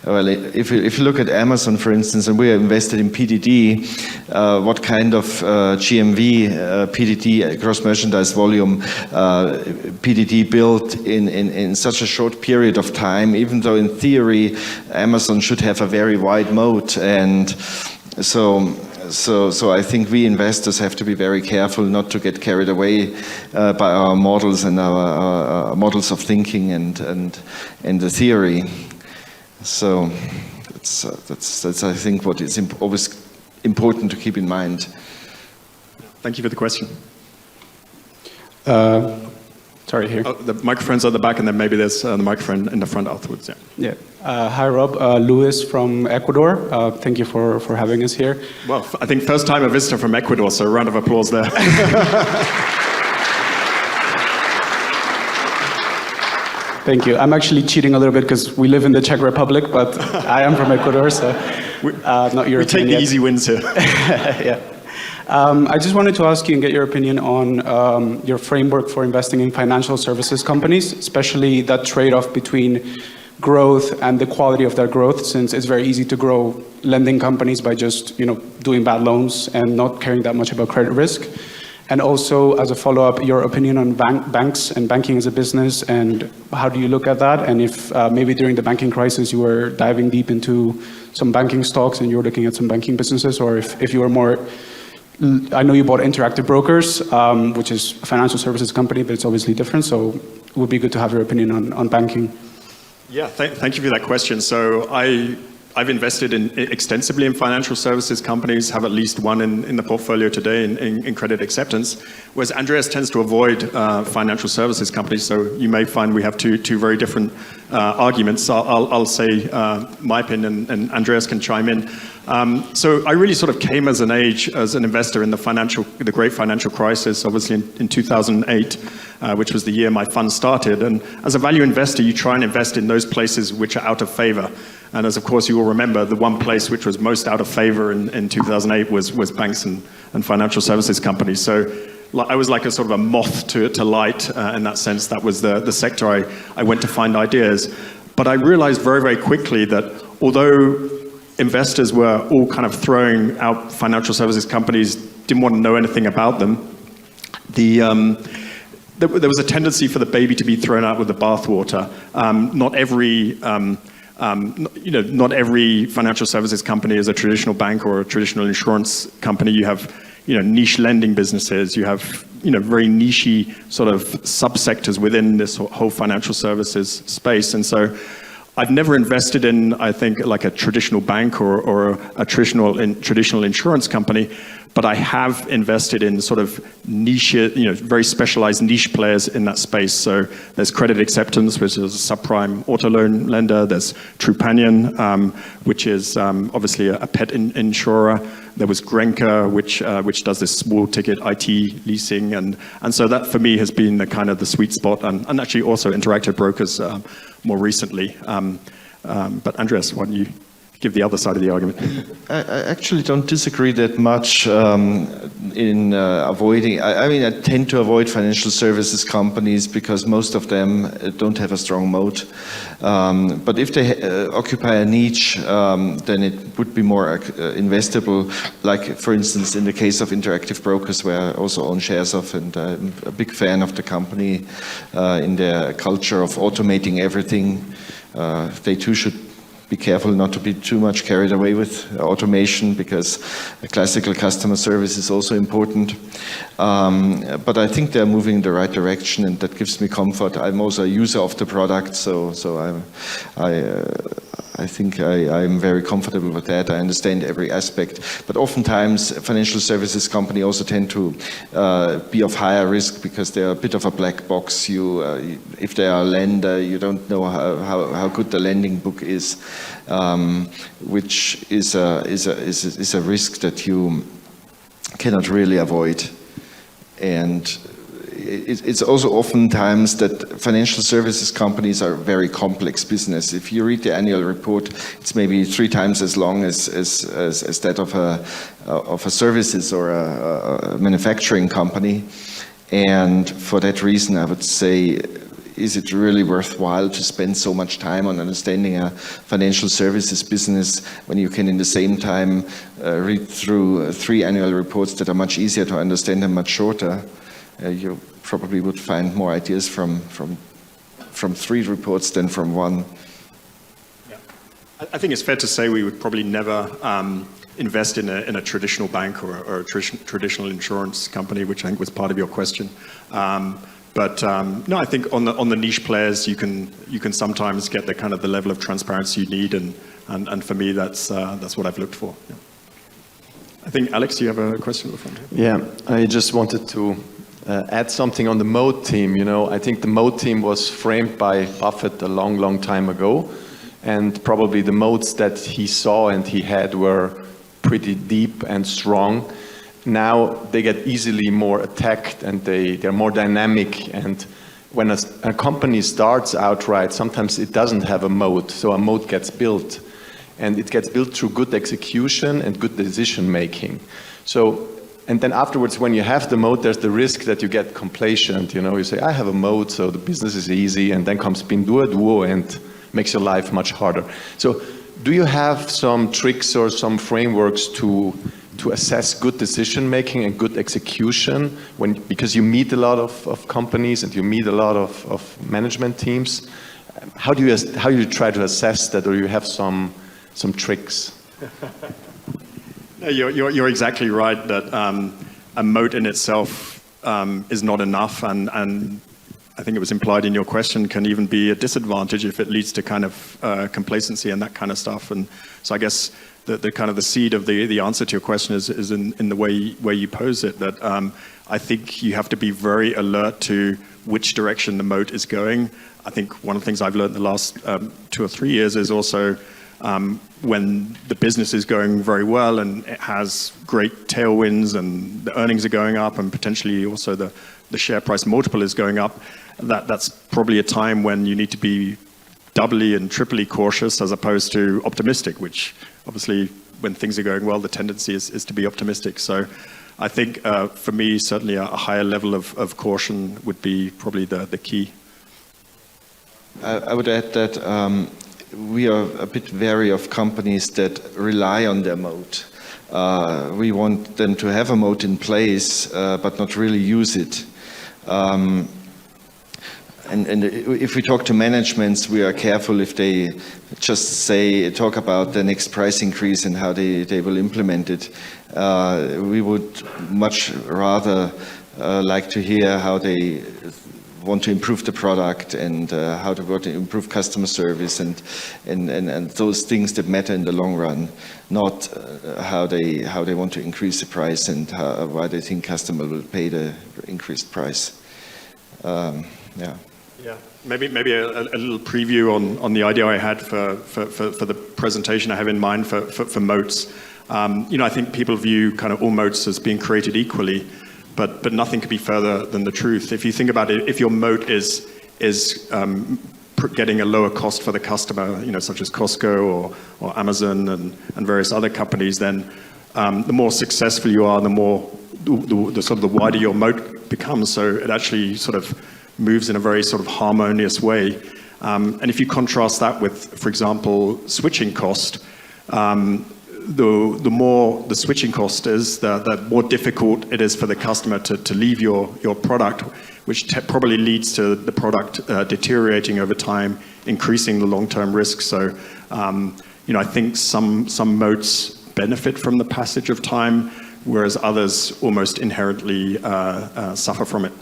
Well, if you look at Amazon, for instance, and we are invested in PDD, what kind of GMV, PDD, gross merchandise volume, PDD built in such a short period of time, even though in theory Amazon should have a very wide moat. And so I think we investors have to be very careful not to get carried away by our models and our models of thinking and the theory. So that's I think what is always important to keep in mind. Thank you for the question. Sorry, here. Oh, the microphone's at the back, and then maybe there's the microphone in the front afterwards. Yeah. Hi, Rob. Luis from Ecuador. Thank you for having us here. Well, I think first time a visitor from Ecuador, so a round of applause there. Thank you. I'm actually cheating a little bit because we live in the Czech Republic, but I am from Ecuador, so not European. We take the easy wins here. Yeah. I just wanted to ask you and get your opinion on your framework for investing in financial services companies, especially that trade-off between growth and the quality of that growth, since it's very easy to grow lending companies by just doing bad loans and not caring that much about credit risk. And also, as a follow-up, your opinion on banks and banking as a business, and how do you look at that? And if maybe during the banking crisis you were diving deep into some banking stocks and you were looking at some banking businesses, or if you were more, I know you bought Interactive Brokers, which is a financial services company, but it's obviously different, so it would be good to have your opinion on banking. Yeah, thank you for that question. So I've invested extensively in financial services companies, have at least one in the portfolio today in credit acceptance, whereas Andreas tends to avoid financial services companies, so you may find we have two very different arguments. I'll say my opinion, and Andreas can chime in. So I really sort of came as an investor in the great financial crisis, obviously in 2008, which was the year my fund started. And as a value investor, you try and invest in those places which are out of favor. And as of course you will remember, the one place which was most out of favor in 2008 was banks and financial services companies. So I was like a sort of a moth to light in that sense. That was the sector I went to find ideas. But I realized very, very quickly that although investors were all kind of throwing out financial services companies, didn't want to know anything about them, there was a tendency for the baby to be thrown out with the bathwater. Not every financial services company is a traditional bank or a traditional insurance company. You have niche lending businesses. You have very niche sort of subsectors within this whole financial services space. And so I've never invested in, I think, like a traditional bank or a traditional insurance company, but I have invested in sort of niche, very specialized niche players in that space. So there's Credit Acceptance, which is a subprime auto loan lender. There's Trupanion, which is obviously a pet insurer. There was Grenke, which does this small ticket IT leasing, and so that for me has been the kind of the sweet spot, and actually also Interactive Brokers more recently. But Andreas, why don't you give the other side of the argument. I actually don't disagree that much in avoiding. I mean, I tend to avoid financial services companies because most of them don't have a strong moat. But if they occupy a niche, then it would be more investable. Like, for instance, in the case of Interactive Brokers, where I also own shares of, and I'm a big fan of the company in their culture of automating everything. They too should be careful not to be too much carried away with automation, because classical customer service is also important. But I think they're moving in the right direction, and that gives me comfort. I'm also a user of the product, so I think I'm very comfortable with that. I understand every aspect. But oftentimes, financial services companies also tend to be of higher risk because they're a bit of a black box. If they are a lender, you don't know how good the lending book is, which is a risk that you cannot really avoid. And it's also oftentimes that financial services companies are very complex business. If you read the annual report, it's maybe 3 times as long as that of a services or a manufacturing company. And for that reason, I would say, is it really worthwhile to spend so much time on understanding a financial services business when you can in the same time read through 3 annual reports that are much easier to understand and much shorter? You probably would find more ideas from 3 reports than from 1. Yeah. I think it's fair to say we would probably never invest in a traditional bank or a traditional insurance company, which I think was part of your question. But no, I think on the niche players, you can sometimes get the kind of the level of transparency you need, and for me, that's what I've looked for. Yeah. I think Alex, you have a question before? Yeah, I just wanted to add something on the moat team. You know, I think the moat team was framed by Buffett a long time ago, and probably the moats that he saw and he had were pretty deep and strong. Now they get easily more attacked, and they're more dynamic. And when a company starts outright, sometimes it doesn't have a moat, so a moat gets built, and it gets built through good execution and good decision making. So, and then afterwards, when you have the moat, there's the risk that you get complacent. You know, you say, I have a moat, so the business is easy, and then comes Pinduoduo and makes your life much harder. So do you have some tricks or some frameworks to assess good decision making and good execution because you meet a lot of companies and you meet a lot of management teams? How do you try to assess that, or you have some tricks? You're exactly right that a moat in itself is not enough, and I think it was implied in your question, can even be a disadvantage if it leads to kind of complacency and that kind of stuff. And so I guess the kind of the seed of the answer to your question is in the way you pose it, that I think you have to be very alert to which direction the moat is going. I think one of the things I've learned the last 2 or 3 years is also when the business is going very well and it has great tailwinds and the earnings are going up and potentially also the share price multiple is going up, that's probably a time when you need to be doubly and triply cautious as opposed to optimistic, which obviously when things are going well, the tendency is to be optimistic. So I think for me, certainly a higher level of caution would be probably the key. I would add that we are a bit wary of companies that rely on their moat. We want them to have a moat in place, but not really use it. And if we talk to managements, we are careful if they just talk about the next price increase and how they will implement it. We would much rather like to hear how they want to improve the product and how to want to improve customer service and those things that matter in the long run, not how they want to increase the price and why they think customer will pay the increased price. Yeah. Yeah, maybe a little preview on the idea I had for the presentation I have in mind for moats. I think people view kind of all moats as being created equally, but nothing could be further than the truth. If you think about it, if your moat is getting a lower cost for the customer, such as Costco or Amazon and various other companies, then the more successful you are, the more the sort of the wider your moat becomes. So it actually sort of moves in a very sort of harmonious way. And if you contrast that with, for example, switching cost, the more the switching cost is, the more difficult it is for the customer to leave your product, which probably leads to the product deteriorating over time, increasing the long-term risk. So, I think some moats benefit from the passage of time, whereas others almost inherently suffer from it.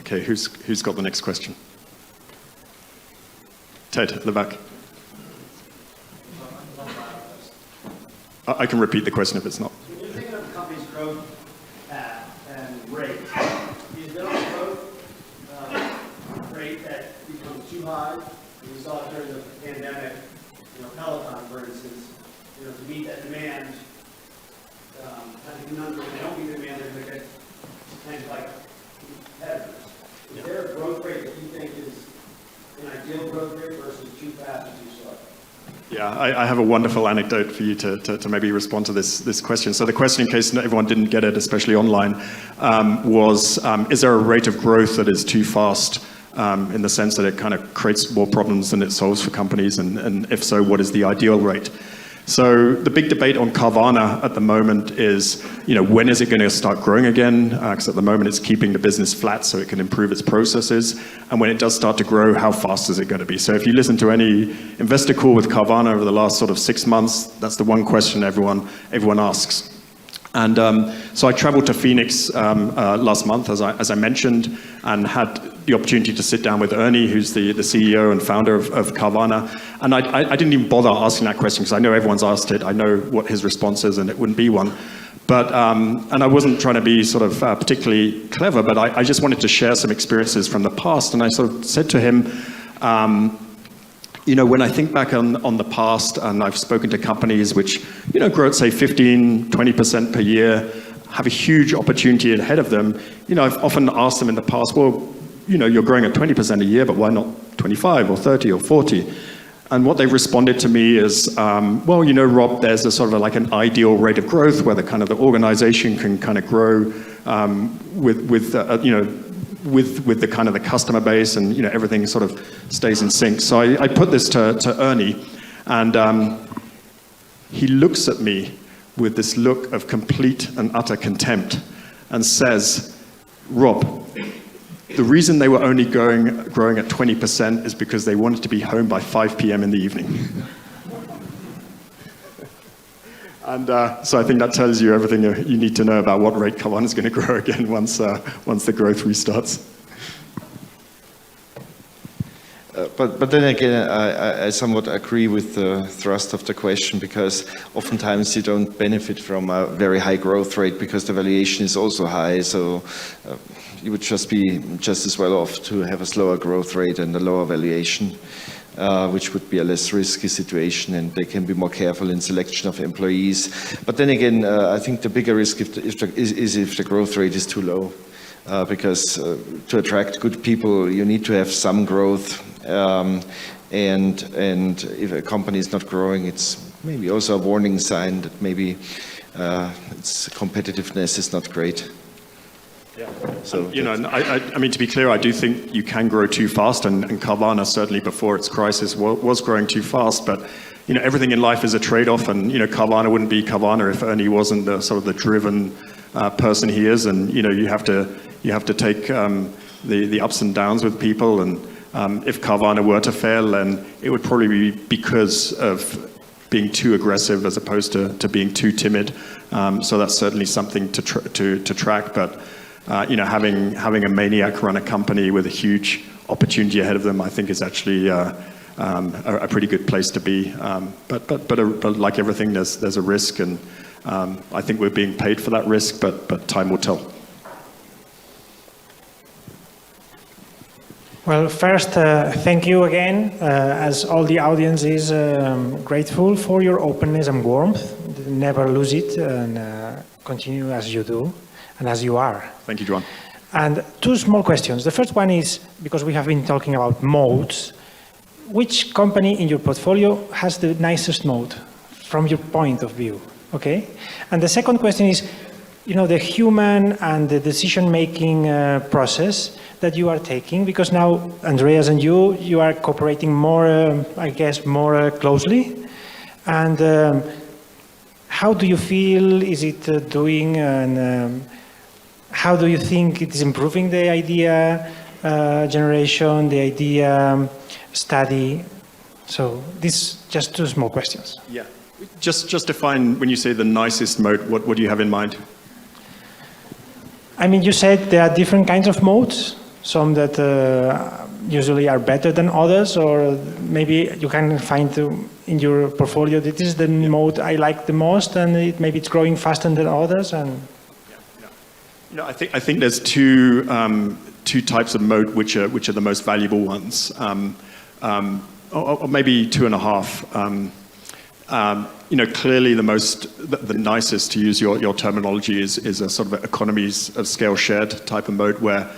Okay, who's got the next question? Ted, at the back. I can repeat the question if it's not. When you're thinking of the company's growth path and rate, is there a growth rate that becomes too high? We saw it during the pandemic, Peloton, for instance, to meet that demand, they don't meet demand, they're going to get things like competitors. Is there a growth rate that you think is an ideal growth rate versus too fast or too slow? Yeah, I have a wonderful anecdote for you to maybe respond to this question. So the question, in case everyone didn't get it, especially online, was, is there a rate of growth that is too fast in the sense that it kind of creates more problems than it solves for companies? And if so, what is the ideal rate? So the big debate on Carvana at the moment is, when is it going to start growing again? Because at the moment it's keeping the business flat so it can improve its processes. And when it does start to grow, how fast is it going to be? So if you listen to any investor call with Carvana over the last sort of 6 months, that's the one question everyone asks. And so I traveled to Phoenix last month, as I mentioned, and had the opportunity to sit down with Ernie, who's the CEO and founder of Carvana. And I didn't even bother asking that question because I know everyone's asked it. I know what his response is, and it wouldn't be one. But, and I wasn't trying to be sort of particularly clever, but I just wanted to share some experiences from the past. And I sort of said to him, when I think back on the past, and I've spoken to companies which, grow at, say, 15, 20% per year, have a huge opportunity ahead of them, I've often asked them in the past, well, you're growing at 20% a year, but why not 25 or 30 or 40? And what they've responded to me is, well, Rob, there's a sort of like an ideal rate of growth where the organization can kind of grow with the kind of the customer base, and everything sort of stays in sync. So I put this to Ernie, and he looks at me with this look of complete and utter contempt and says, Rob, the reason they were only growing at 20% is because they wanted to be home by 5 p.m. in the evening. And so I think that tells you everything you need to know about what rate Carvana is going to grow again once the growth restarts. But then again, I somewhat agree with the thrust of the question, because oftentimes you don't benefit from a very high growth rate because the valuation is also high. So you would just be just as well off to have a slower growth rate and a lower valuation, which would be a less risky situation, and they can be more careful in selection of employees. But then again, I think the bigger risk is if the growth rate is too low. Because to attract good people, you need to have some growth, and if a company is not growing, it's maybe also a warning sign that maybe its competitiveness is not great. Yeah. So I mean, to be clear, I do think you can grow too fast, and Carvana certainly before its crisis was growing too fast. But everything in life is a trade-off, and Carvana wouldn't be Carvana if Ernie wasn't the sort of the driven person he is, and you have to take the ups and downs with people, and if Carvana were to fail, then it would probably be because of being too aggressive as opposed to being too timid. So that's certainly something to track. But having a maniac run a company with a huge opportunity ahead of them, I think is actually a pretty good place to be. But like everything, there's a risk, and I think we're being paid for that risk, but time will tell. Well, first, thank you again, as all the audience is grateful for your openness and warmth. Never lose it, and continue as you do, and as you are. Thank you, John. And two small questions. The first one is, because we have been talking about moats, which company in your portfolio has the nicest moat from your point of view? Okay? And the second question is, the human and the decision-making process that you are taking, because now Andreas and you are cooperating more, I guess, more closely. And how do you feel? Is it doing? And how do you think it is improving the idea generation, the idea study? So these just two small questions. Yeah. Just define, when you say the nicest moat, what do you have in mind? I mean, you said there are different kinds of moats, some that usually are better than others, or maybe you can find in your portfolio that this is the moat I like the most, and maybe it's growing faster than others. And I think there's two types of moat which are the most valuable ones, or maybe two and a half. Clearly the nicest, to use your terminology, is a sort of economies of scale shared type of moat, where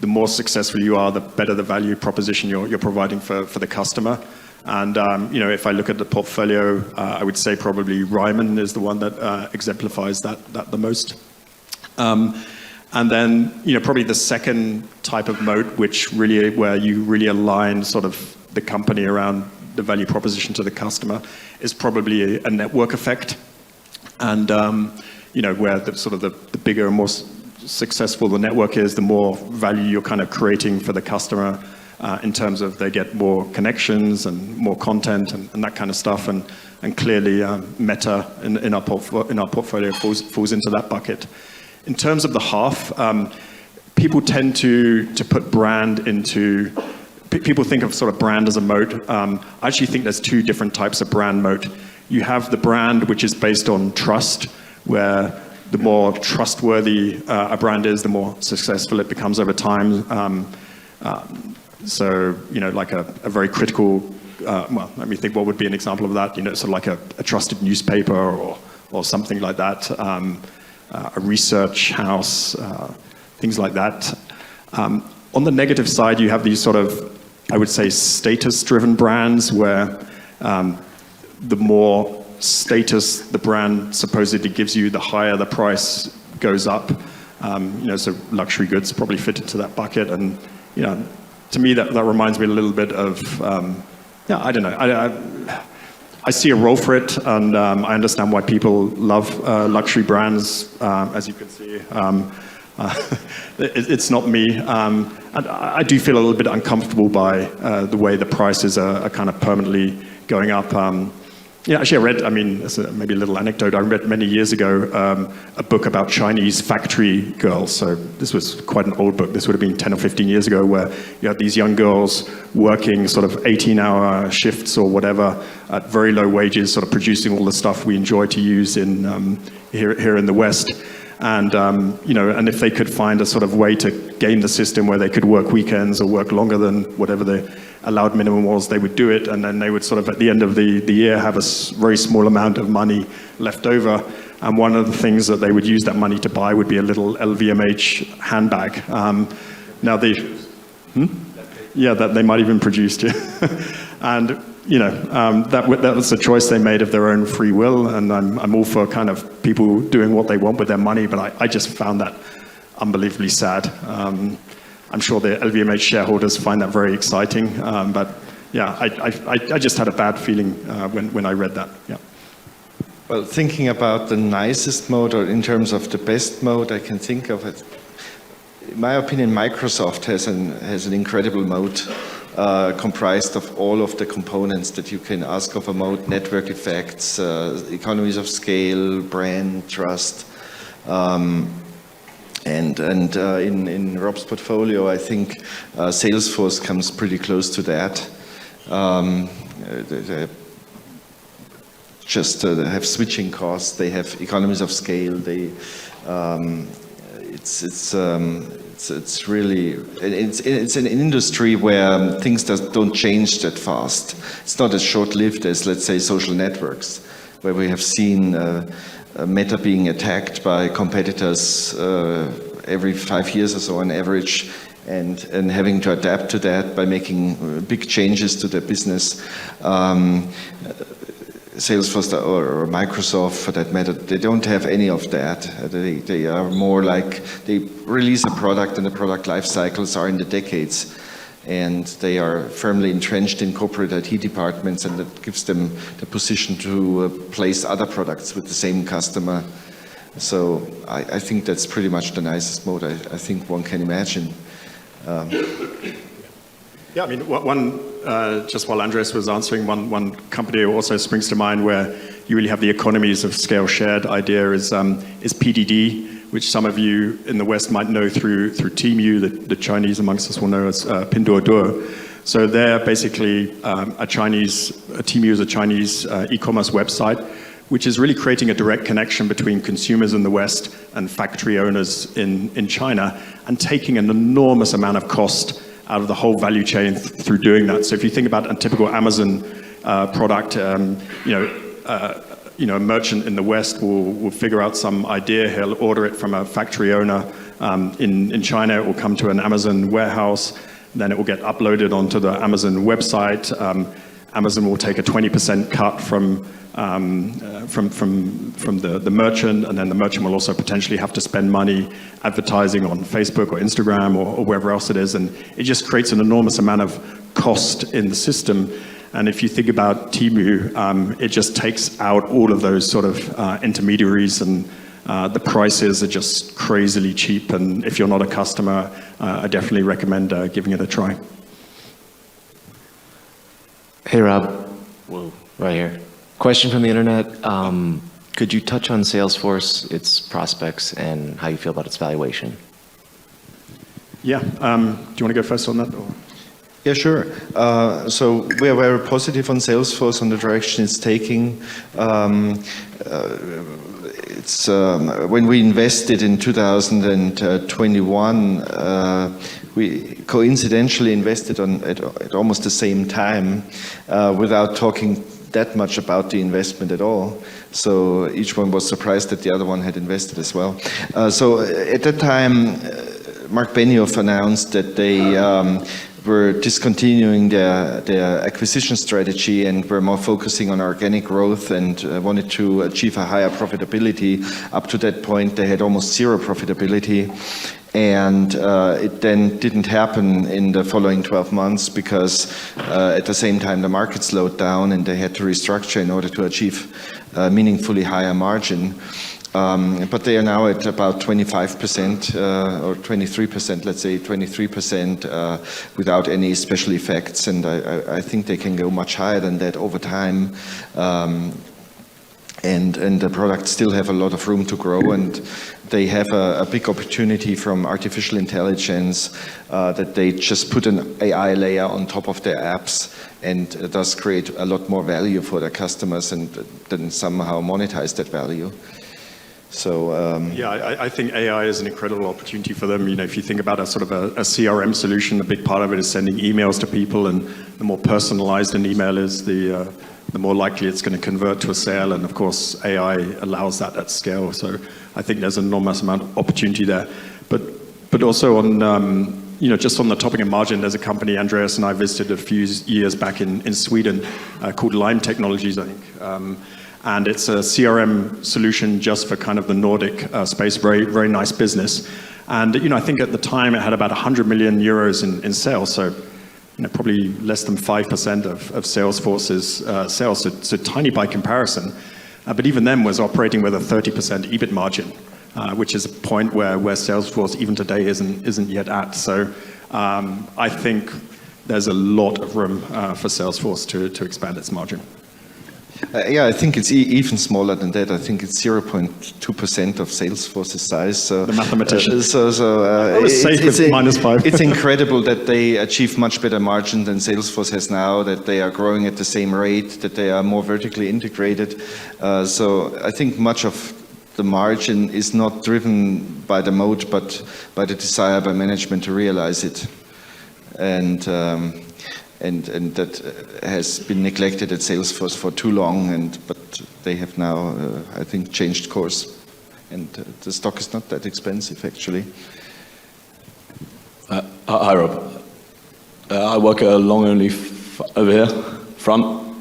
the more successful you are, the better the value proposition you're providing for the customer. And if I look at the portfolio, I would say probably Ryman is the one that exemplifies that the most. And then probably the second type of moat, where you really align sort of the company around the value proposition to the customer, is probably a network effect. And where the bigger and more successful the network is, the more value you're kind of creating for the customer, in terms of they get more connections and more content and that kind of stuff. And clearly Meta in our portfolio falls into that bucket. In terms of the half, people tend to put brand into. People think of sort of brand as a moat. I actually think there's two different types of brand moat. You have the brand which is based on trust, where the more trustworthy a brand is, the more successful it becomes over time. So, like a very critical, let me think, what would be an example of that? Sort of like a trusted newspaper or something like that, a research house, things like that. On the negative side, you have these sort of, I would say, status-driven brands, where the more status the brand supposedly gives you, the higher the price goes up. So luxury goods probably fit into that bucket. And to me, that reminds me a little bit of, I don't know. I see a role for it, and I understand why people love luxury brands, as you can see. It's not me. And I do feel a little bit uncomfortable by the way the prices are kind of permanently going up. Actually, I read, maybe a little anecdote, I read many years ago a book about Chinese factory girls. So this was quite an old book. This would have been 10 or 15 years ago, where you had these young girls working sort of 18-hour shifts or whatever at very low wages, sort of producing all the stuff we enjoy to use in here in the West. And and if they could find a sort of way to game the system where they could work weekends or work longer than whatever the allowed minimum was, they would do it, and then they would sort of at the end of the year have a very small amount of money left over. And one of the things that they would use that money to buy would be a little LVMH handbag. Now that they might even produce too. And that was a choice they made of their own free will, and I'm all for kind of people doing what they want with their money, but I just found that unbelievably sad. I'm sure the LVMH shareholders find that very exciting, but yeah, I just had a bad feeling when I read that. Yeah. Well, thinking about the nicest mode, or in terms of the best mode, I can think of it. In my opinion, Microsoft has an incredible mode. Comprised of all of the components that you can ask of a mode: network effects, economies of scale, brand, trust. And in Rob's portfolio, I think Salesforce comes pretty close to that. They just have switching costs. They have economies of scale. They it's really it's an industry where things don't change that fast. It's not as short-lived as, let's say, social networks, where we have seen Meta being attacked by competitors every 5 years or so on average, and having to adapt to that by making big changes to their business. Salesforce or Microsoft, for that matter, they don't have any of that. They are more like, they release a product and the product life cycles are in the decades. And they are firmly entrenched in corporate IT departments, and that gives them the position to place other products with the same customer. So I think that's pretty much the nicest mode I think one can imagine. Yeah, I mean, just while Andreas was answering, one company also springs to mind where you really have the economies of scale shared idea is PDD, which some of you in the West might know through Temu, the Chinese amongst us will know as Pinduoduo. So they're basically Temu is a Chinese e-commerce website, which is really creating a direct connection between consumers in the West and factory owners in China, and taking an enormous amount of cost out of the whole value chain through doing that. So if you think about a typical Amazon product, a merchant in the West will figure out some idea. He'll order it from a factory owner in China. It will come to an Amazon warehouse. Then it will get uploaded onto the Amazon website. Amazon will take a 20% cut from the merchant, and then the merchant will also potentially have to spend money advertising on Facebook or Instagram or wherever else it is, and it just creates an enormous amount of cost in the system. And if you think about Temu, it just takes out all of those sort of intermediaries, and the prices are just crazily cheap. And if you're not a customer, I definitely recommend giving it a try. Hey, Rob. Whoa, right here. Question from the internet. Could you touch on Salesforce, its prospects, and how you feel about its valuation? Yeah. Do you want to go first on that? Or? Yeah, sure. So we are very positive on Salesforce, on the direction it's taking. When we invested in 2021, we coincidentally invested at almost the same time without talking that much about the investment at all. So each one was surprised that the other one had invested as well. So at that time, Mark Benioff announced that they were discontinuing their acquisition strategy and were more focusing on organic growth and wanted to achieve a higher profitability. Up to that point, they had almost zero profitability. And it then didn't happen in the following 12 months because at the same time the market slowed down and they had to restructure in order to achieve a meaningfully higher margin. But they are now at about 25% or 23%, let's say 23% without any special effects. And I think they can go much higher than that over time. And the products still have a lot of room to grow, and they have a big opportunity from artificial intelligence that they just put an AI layer on top of their apps and thus create a lot more value for their customers and then somehow monetize that value. So yeah, I think AI is an incredible opportunity for them. You know, if you think about a sort of a CRM solution, a big part of it is sending emails to people, and the more personalized an email is, the more likely it's going to convert to a sale. And of course, AI allows that at scale. So I think there's an enormous amount of opportunity there. But also on, just on the topic of margin, there's a company Andreas and I visited a few years back in Sweden called Lime Technologies, I think. And it's a CRM solution just for kind of the Nordic space, very, very nice business. And, I think at the time it had about 100 million euros in sales. So, probably less than 5% of Salesforce's sales, so tiny by comparison. But even then was operating with a 30% EBIT margin, which is a point where Salesforce even today isn't yet at. So I think there's a lot of room for Salesforce to expand its margin. Yeah, I think it's even smaller than that. I think it's 0.2% of Salesforce's size. So, the mathematician. I was safe with -5. It's incredible that they achieve much better margin than Salesforce has now, that they are growing at the same rate, that they are more vertically integrated. So I think much of the margin is not driven by the moat, but by the desire by management to realize it. And that has been neglected at Salesforce for too long, but they have now, I think, changed course. And the stock is not that expensive, actually. Hi, Rob. I work at a long-only over here, front.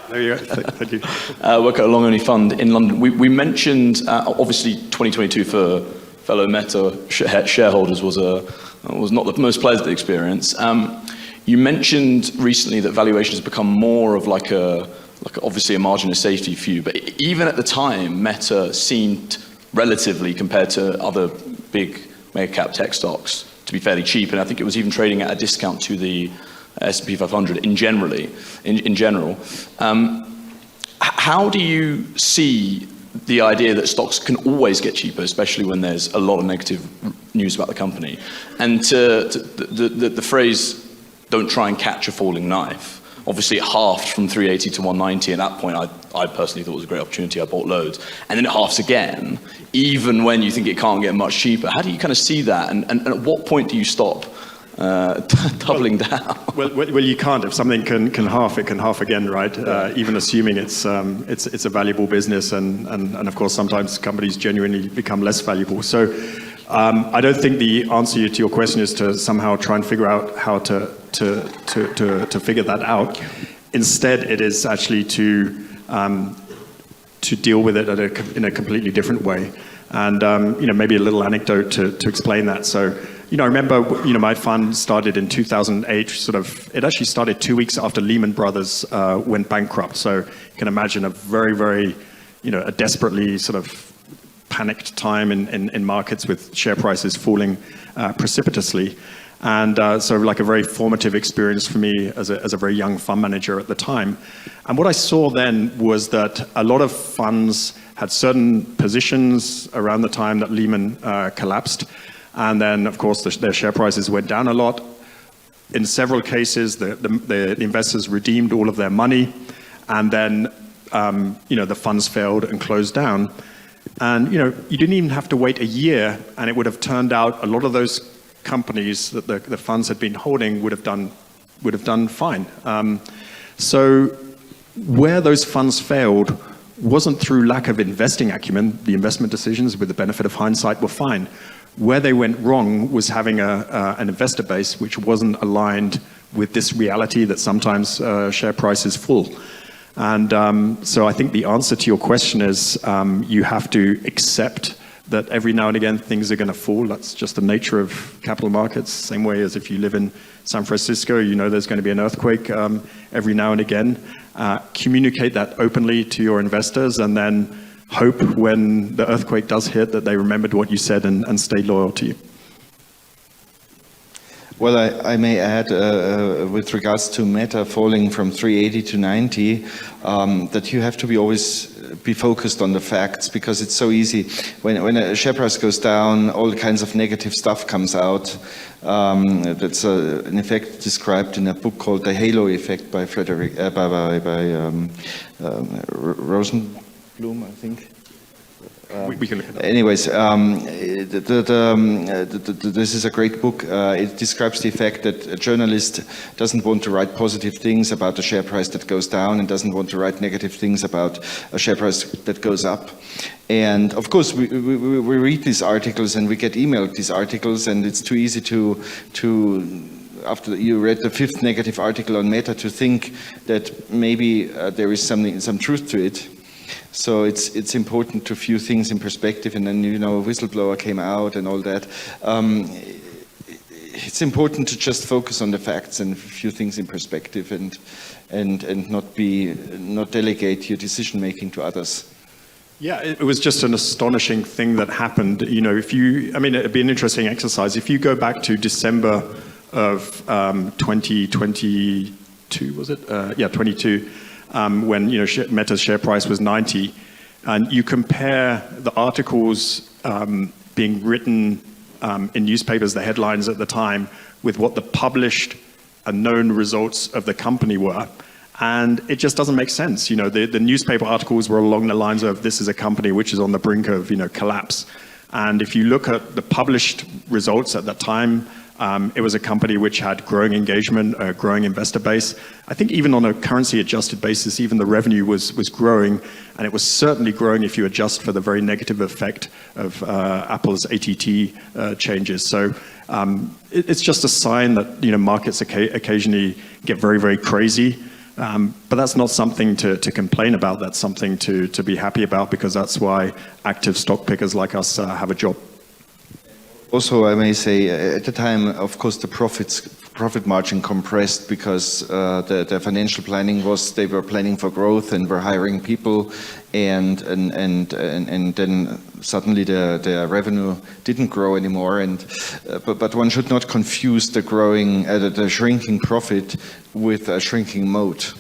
There you go. Thank you. I work at a long-only fund in London. We mentioned, obviously, 2022 for fellow Meta shareholders was not the most pleasant experience. You mentioned recently that valuation has become more of like obviously a margin of safety for you, but even at the time, Meta seemed relatively, compared to other big mega cap tech stocks, to be fairly cheap, and I think it was even trading at a discount to the S&P 500 in general. How do you see the idea that stocks can always get cheaper, especially when there's a lot of negative news about the company? And the phrase, don't try and catch a falling knife. Obviously, it halved from 380 to 190. At that point, I personally thought it was a great opportunity. I bought loads. And then it halves again, even when you think it can't get much cheaper. How do you kind of see that? And at what point do you stop doubling down? Well, you can't. If something can half, it can half again, right? Even assuming it's a valuable business, and of course sometimes companies genuinely become less valuable. So I don't think the answer to your question is to somehow try and figure out how to figure that out. Instead, it is actually to deal with it in a completely different way. And maybe a little anecdote to explain that. So. I remember, my fund started in 2008, it actually started 2 weeks after Lehman Brothers went bankrupt. So you can imagine a very, very, a desperately sort of panicked time in markets with share prices falling precipitously. And so like a very formative experience for me as a very young fund manager at the time. And what I saw then was that a lot of funds had certain positions around the time that Lehman collapsed. And then, of course, their share prices went down a lot. In several cases, the investors redeemed all of their money, and then, the funds failed and closed down. And, you didn't even have to wait a year, and it would have turned out a lot of those companies that the funds had been holding would have done fine. So where those funds failed wasn't through lack of investing acumen. The investment decisions, with the benefit of hindsight, were fine. Where they went wrong was having an investor base which wasn't aligned with this reality that sometimes share prices fall. And so I think the answer to your question is you have to accept that every now and again things are going to fall. That's just the nature of capital markets. Same way as if you live in San Francisco, there's going to be an earthquake every now and again. Communicate that openly to your investors, and then hope when the earthquake does hit that they remembered what you said and stayed loyal to you. Well, I may add, with regards to Meta falling from 380 to 90, that you have to always be focused on the facts, because it's so easy. When a share price goes down, all kinds of negative stuff comes out. That's an effect described in a book called The Halo Effect by Rosenblum, I think. We can look at that. Anyways, this is a great book. It describes the effect that a journalist doesn't want to write positive things about a share price that goes down, and doesn't want to write negative things about a share price that goes up. And of course, we read these articles and we get emailed these articles, and it's too easy to after you read the 5th negative article on Meta, to think that maybe there is some truth to it. So it's important to view things in perspective, and then a whistleblower came out and all that. It's important to just focus on the facts and view things in perspective, and not delegate your decision making to others. Yeah, it was just an astonishing thing that happened. It'd be an interesting exercise. If you go back to December of 2022, was it? 22. When Meta's share price was 90, and you compare the articles being written in newspapers, the headlines at the time, with what the published and known results of the company were, and it just doesn't make sense. The newspaper articles were along the lines of, this is a company which is on the brink of collapse. And if you look at the published results at that time, It was a company which had growing engagement, a growing investor base. I think even on a currency-adjusted basis, even the revenue was growing, and it was certainly growing if you adjust for the very negative effect of Apple's ATT changes. So it's just a sign that markets occasionally get very, very crazy. But that's not something to complain about. That's something to be happy about, because that's why active stock pickers like us have a job. Also, I may say, at the time, of course, the profit margin compressed because the financial planning was they were planning for growth and were hiring people, and then suddenly the revenue didn't grow anymore. But one should not confuse the shrinking profit with a shrinking moat.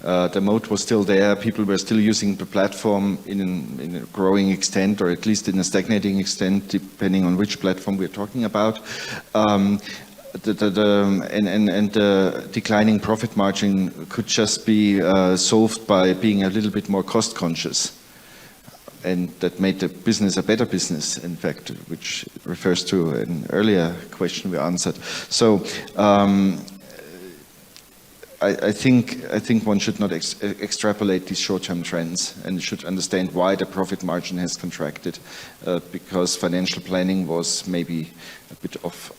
The moat was still there. People were still using the platform in a growing extent, or at least in a stagnating extent, depending on which platform we're talking about. The declining profit margin could just be solved by being a little bit more cost conscious. And that made the business a better business, in fact, which refers to an earlier question we answered. So, I think one should not extrapolate these short-term trends, and should understand why the profit margin has contracted, because financial planning was maybe a bit off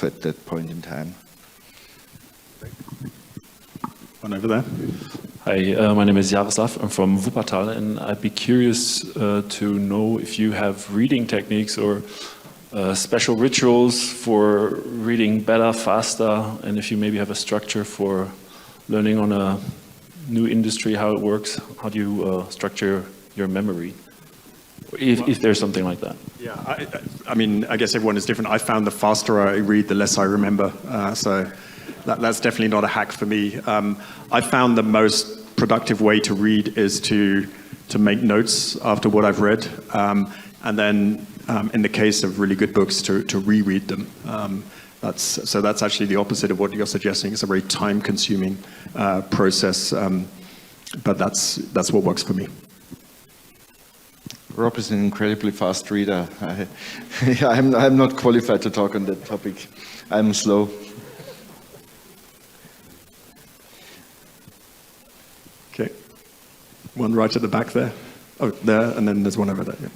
at that point in time. One over there. Hi, my name is Jaroslav. I'm from Wuppertal, and I'd be curious to know if you have reading techniques or special rituals for reading better, faster, and if you maybe have a structure for learning on a new industry, how it works. How do you structure your memory? If there's something like that. Yeah, I mean, I guess everyone is different. I found the faster I read, the less I remember. So that's definitely not a hack for me. I found the most productive way to read is to make notes after what I've read, and then in the case of really good books, to reread them. That's actually the opposite of what you're suggesting. It's a very time-consuming process, but that's what works for me. Rob is an incredibly fast reader. I'm not qualified to talk on that topic. I'm slow. Okay, one right at the back there. Oh, there, and then there's one over there. Yeah.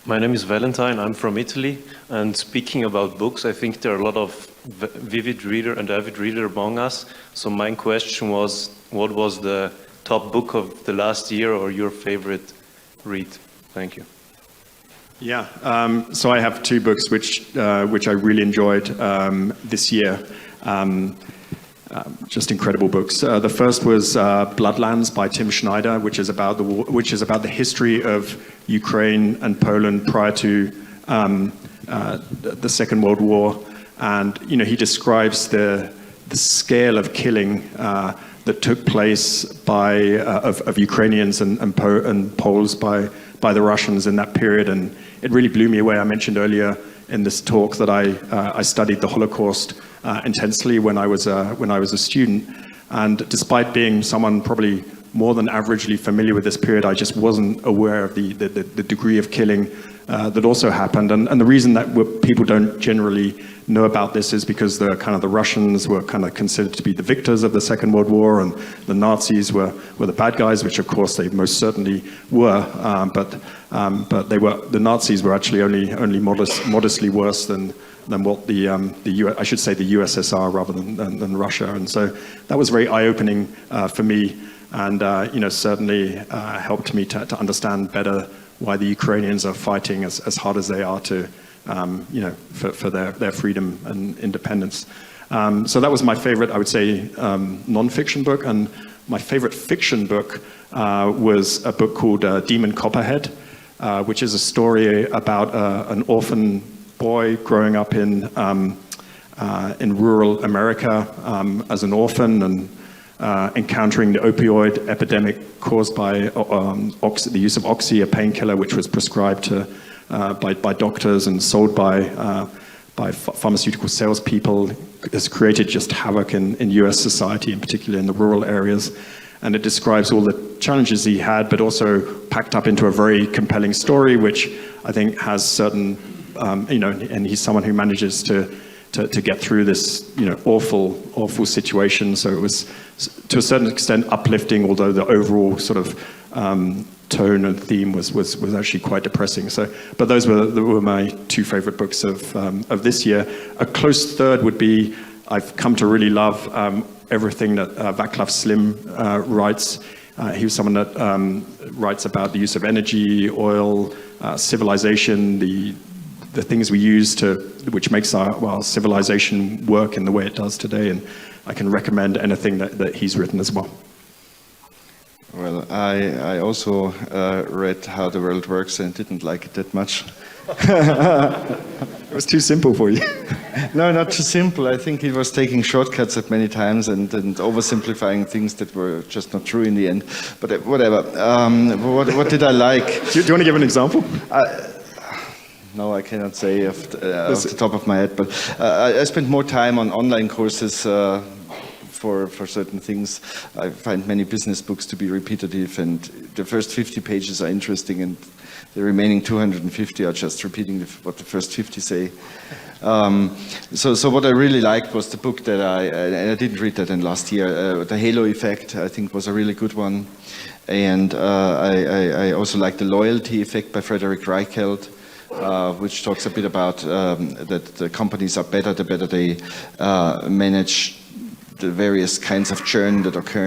My name is Valentine, I'm from Italy, and speaking about books, I think there are a lot of vivid reader and avid reader among us. So my question was, what was the top book of the last year or your favorite read? Thank you. Yeah, so I have two books which I really enjoyed this year. Just incredible books. The first was Bloodlands by Tim Schneider, which is about the history of Ukraine and Poland prior to the Second World War, and he describes the scale of killing that took place of Ukrainians and Poles by the Russians in that period, and it really blew me away. I mentioned earlier in this talk that I studied the Holocaust intensely when I was a student, and despite being someone probably more than averagely familiar with this period, I just wasn't aware of the degree of killing that also happened. And the reason that people don't generally know about this is because the Russians were kind of considered to be the victors of the Second World War, and the Nazis were the bad guys, which of course they most certainly were. But the Nazis were actually only modestly worse than what the USSR rather than Russia. And so that was very eye-opening for me, and certainly helped me to understand better why the Ukrainians are fighting as hard as they are to for their freedom and independence. So that was my favorite, I would say, non-fiction book. And my favorite fiction book was a book called Demon Copperhead, which is a story about an orphan boy growing up in rural America as an orphan, and encountering the opioid epidemic caused by the use of oxy, a painkiller which was prescribed by doctors and sold by pharmaceutical salespeople, has created just havoc in US society, in particular in the rural areas. And it describes all the challenges he had, but also packed up into a very compelling story, which I think has certain, and he's someone who manages to to get through this, awful situation. So it was, to a certain extent, uplifting, although the overall sort of tone and theme was actually quite depressing. So, but those were my two favorite books of this year. A close third would be, I've come to really love everything that Václav Slim writes. He was someone that writes about the use of energy, oil, civilization, the things we use which makes our civilization work in the way it does today. And I can recommend anything that he's written as well. Well, I also read How the World Works and didn't like it that much. It was too simple for you. No, not too simple. I think he was taking shortcuts at many times and oversimplifying things that were just not true in the end. But whatever. What did I like? Do you want to give an example? No, I cannot say off the top of my head. But I spent more time on online courses for certain things. I find many business books to be repetitive, and the first 50 pages are interesting, and the remaining 250 are just repeating what the first 50 say. So what I really liked was the book that and I didn't read that in last year, The Halo Effect, I think was a really good one. And I also like The Loyalty Effect by Frederick Reichheld, which talks a bit about that the companies are better the better they manage the various kinds of churn that occur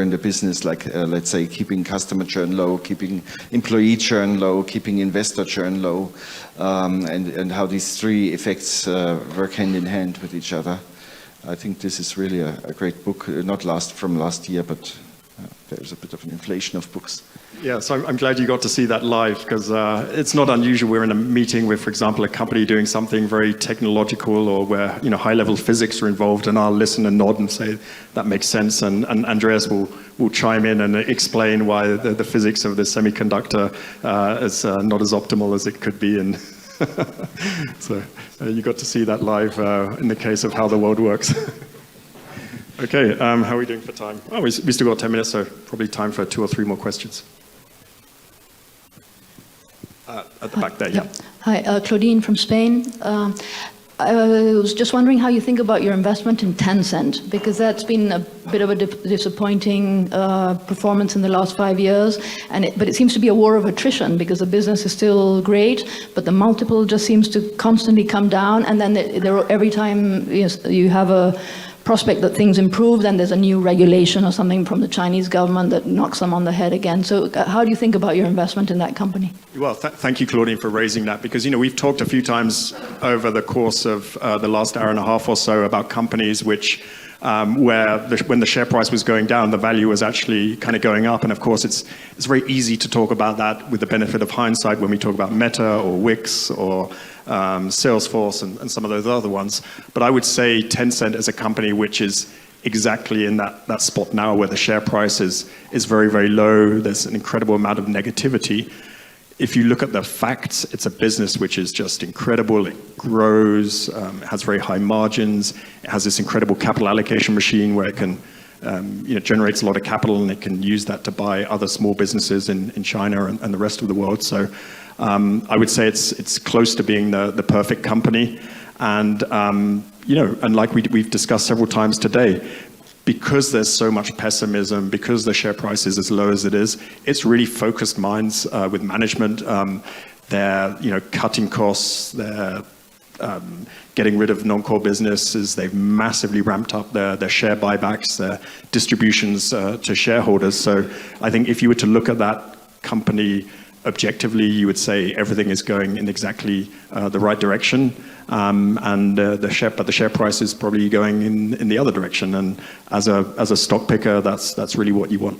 in the business, like let's say keeping customer churn low, keeping employee churn low, keeping investor churn low, and how these three effects work hand in hand with each other. I think this is really a great book, not from last year, but there's a bit of an inflation of books. Yeah, so I'm glad you got to see that live, because it's not unusual. We're in a meeting with, for example, a company doing something very technological, or where high-level physics are involved, and I'll listen and nod and say that makes sense, and Andreas will chime in and explain why the physics of the semiconductor is not as optimal as it could be, and so you got to see that live in the case of How the World Works. Okay, how are we doing for time? Oh, we still got 10 minutes, so probably time for 2 or 3 more questions. At the back there, yeah. Hi, Claudine from Spain. I was just wondering how you think about your investment in Tencent, because that's been a bit of a disappointing performance in the last 5 years, but it seems to be a war of attrition, because the business is still great, but the multiple just seems to constantly come down, and then every time you have a prospect that things improve, then there's a new regulation or something from the Chinese government that knocks them on the head again. So how do you think about your investment in that company? Well, thank you, Claudine, for raising that, because we've talked a few times over the course of the last hour and a half or so about companies which when the share price was going down, the value was actually kind of going up. And of course, it's very easy to talk about that with the benefit of hindsight when we talk about Meta or Wix or Salesforce and some of those other ones. But I would say Tencent is a company which is exactly in that spot now, where the share price is very, very low. There's an incredible amount of negativity. If you look at the facts, it's a business which is just incredible. It grows, it has very high margins. It has this incredible capital allocation machine where it can, generates a lot of capital, and it can use that to buy other small businesses in China and the rest of the world. So I would say it's close to being the perfect company. And, and like we've discussed several times today, because there's so much pessimism, because the share price is as low as it is, it's really focused minds with management. They're cutting costs, they're getting rid of non-core businesses, they've massively ramped up their share buybacks, their distributions to shareholders. So I think if you were to look at that company objectively, you would say everything is going in exactly the right direction, and the share price is probably going in the other direction. And as a stock picker, that's really what you want.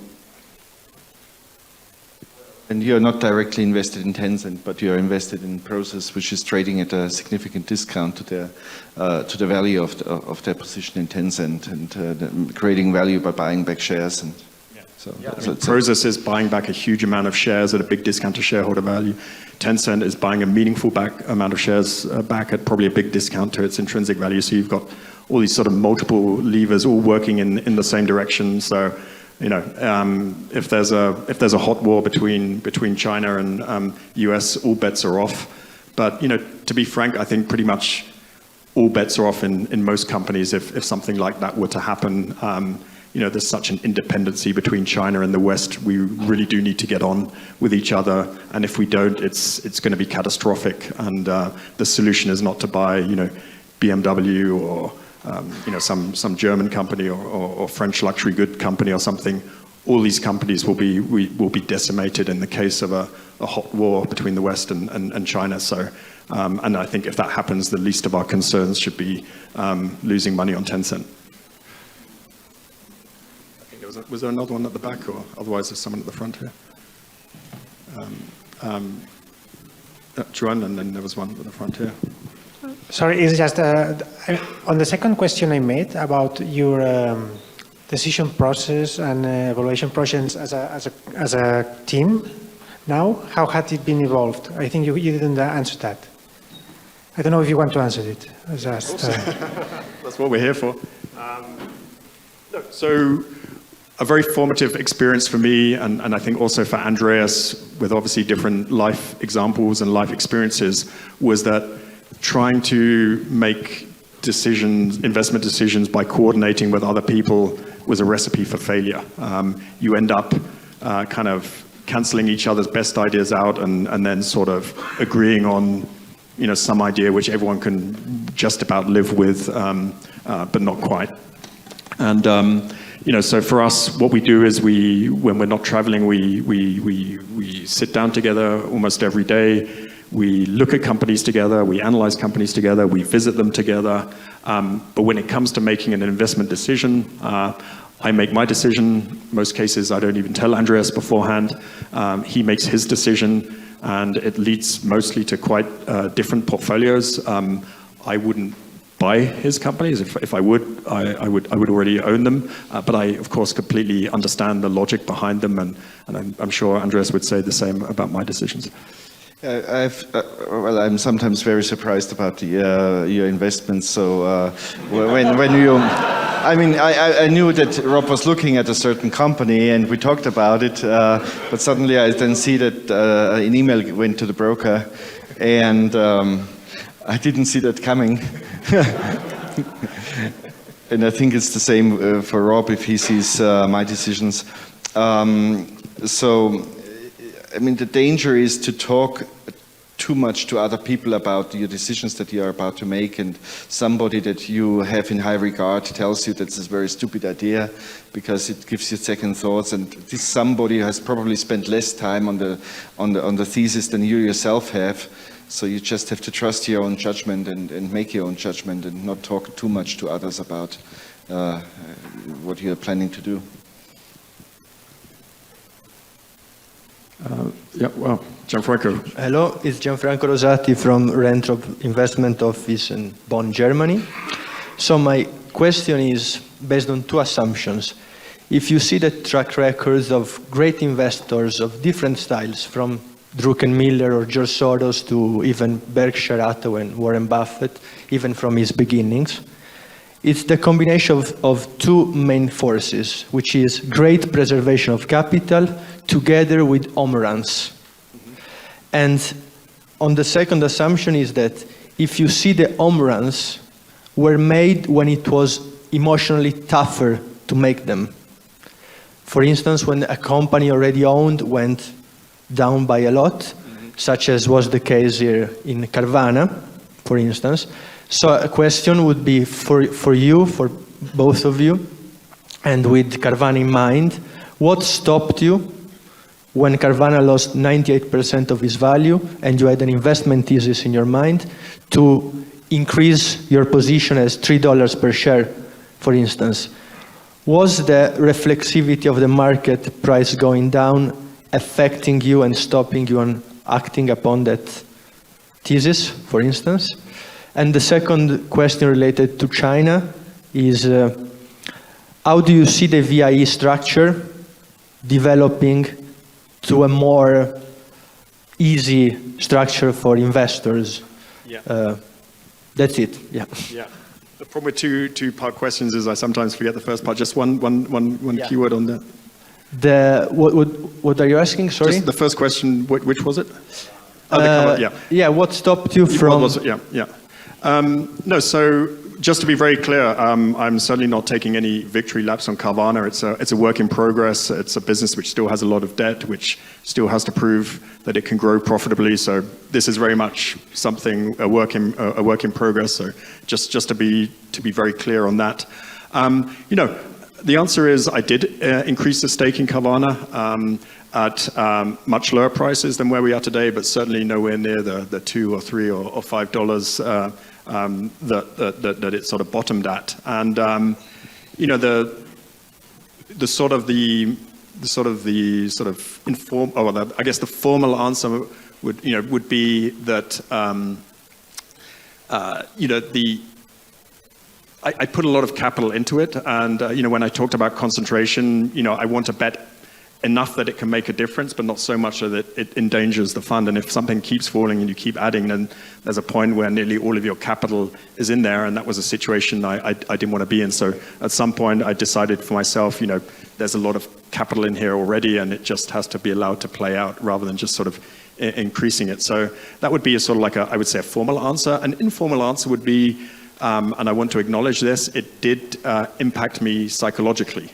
And you're not directly invested in Tencent, but you're invested in Prosus, which is trading at a significant discount to the value of their position in Tencent, and creating value by buying back shares. And Prosus is buying back a huge amount of shares at a big discount to shareholder value. Tencent is buying a meaningful amount of shares back at probably a big discount to its intrinsic value. So you've got all these sort of multiple levers all working in the same direction. So, if there's a hot war between China and US, all bets are off. But to be frank, I think pretty much all bets are off in most companies if something like that were to happen. There's such an independency between China and the West. We really do need to get on with each other, and if we don't, it's going to be catastrophic. And the solution is not to buy, BMW or some German company or French luxury good company or something. All these companies will be decimated in the case of a hot war between the West and China. So, and I think if that happens, the least of our concerns should be losing money on Tencent. Was there another one at the back, or otherwise there's someone at the front here? Juan, and then there was one at the front here. Sorry, it's just on the second question I made about your decision process and evaluation process as a team. Now, how had it been evolved? I think you didn't answer that. I don't know if you want to answer it. Just, That's what we're here for. So, a very formative experience for me, and I think also for Andreas, with obviously different life examples and life experiences, was that trying to make investment decisions by coordinating with other people was a recipe for failure. You end up kind of canceling each other's best ideas out and then sort of agreeing on some idea which everyone can just about live with, but not quite. And so for us, what we do is when we're not traveling, we sit down together almost every day. We look at companies together, we analyze companies together, we visit them together. But when it comes to making an investment decision, I make my decision. Most cases, I don't even tell Andreas beforehand. He makes his decision, and it leads mostly to quite different portfolios. I wouldn't buy his companies. If I would, I would already own them. But I, of course, completely understand the logic behind them, and I'm sure Andreas would say the same about my decisions. I'm sometimes very surprised about your investments. So when you, I knew that Rob was looking at a certain company, and we talked about it. But suddenly I then see that an email went to the broker, and I didn't see that coming. And I think it's the same for Rob if he sees my decisions. The danger is to talk too much to other people about your decisions that you are about to make, and somebody that you have in high regard tells you that's a very stupid idea because it gives you second thoughts, and this somebody has probably spent less time on the thesis than you yourself have. So you just have to trust your own judgment and make your own judgment and not talk too much to others about what you're planning to do. Gianfranco. Hello, it's Gianfranco Rosati from Rentrop Investment Office in Bonn, Germany. So my question is based on two assumptions. If you see the track records of great investors of different styles, from Druckenmiller or George Soros to even Berkshire Hathaway and Warren Buffett, even from his beginnings, it's the combination of two main forces, which is great preservation of capital together with home runs. And on the second assumption is that if you see the home runs were made when it was emotionally tougher to make them. For instance, when a company already owned went down by a lot, such as was the case here in Carvana, for instance. So a question would be for you, for both of you, and with Carvana in mind, what stopped you when Carvana lost 98% of its value and you had an investment thesis in your mind to increase your position as $3 per share, for instance? Was the reflexivity of the market price going down affecting you and stopping you on acting upon that thesis, for instance? And the second question related to China is, how do you see the VIE structure developing to a more easy structure for investors? Yeah. That's it, yeah. Yeah. The problem with two-part questions is I sometimes forget the first part. Just one keyword on that. What are you asking? Sorry. Just the first question. Which was it? Yeah. What stopped you from? Yeah. No, so just to be very clear, I'm certainly not taking any victory laps on Carvana. It's a work in progress. It's a business which still has a lot of debt, which still has to prove that it can grow profitably. So this is very much something a work in progress. So just to be very clear on that, the answer is I did increase the stake in Carvana at much lower prices than where we are today, but certainly nowhere near the $2 or $3 or $5 that it sort of bottomed at. And the formal answer would be that I put a lot of capital into it, and when I talked about concentration, I want to bet enough that it can make a difference, but not so much that it endangers the fund. And if something keeps falling and you keep adding, then there's a point where nearly all of your capital is in there, and that was a situation I didn't want to be in. So at some point, I decided for myself, there's a lot of capital in here already, and it just has to be allowed to play out rather than just sort of increasing it. So that would be a sort of like I would say a formal answer. An informal answer would be, and I want to acknowledge this, it did impact me psychologically.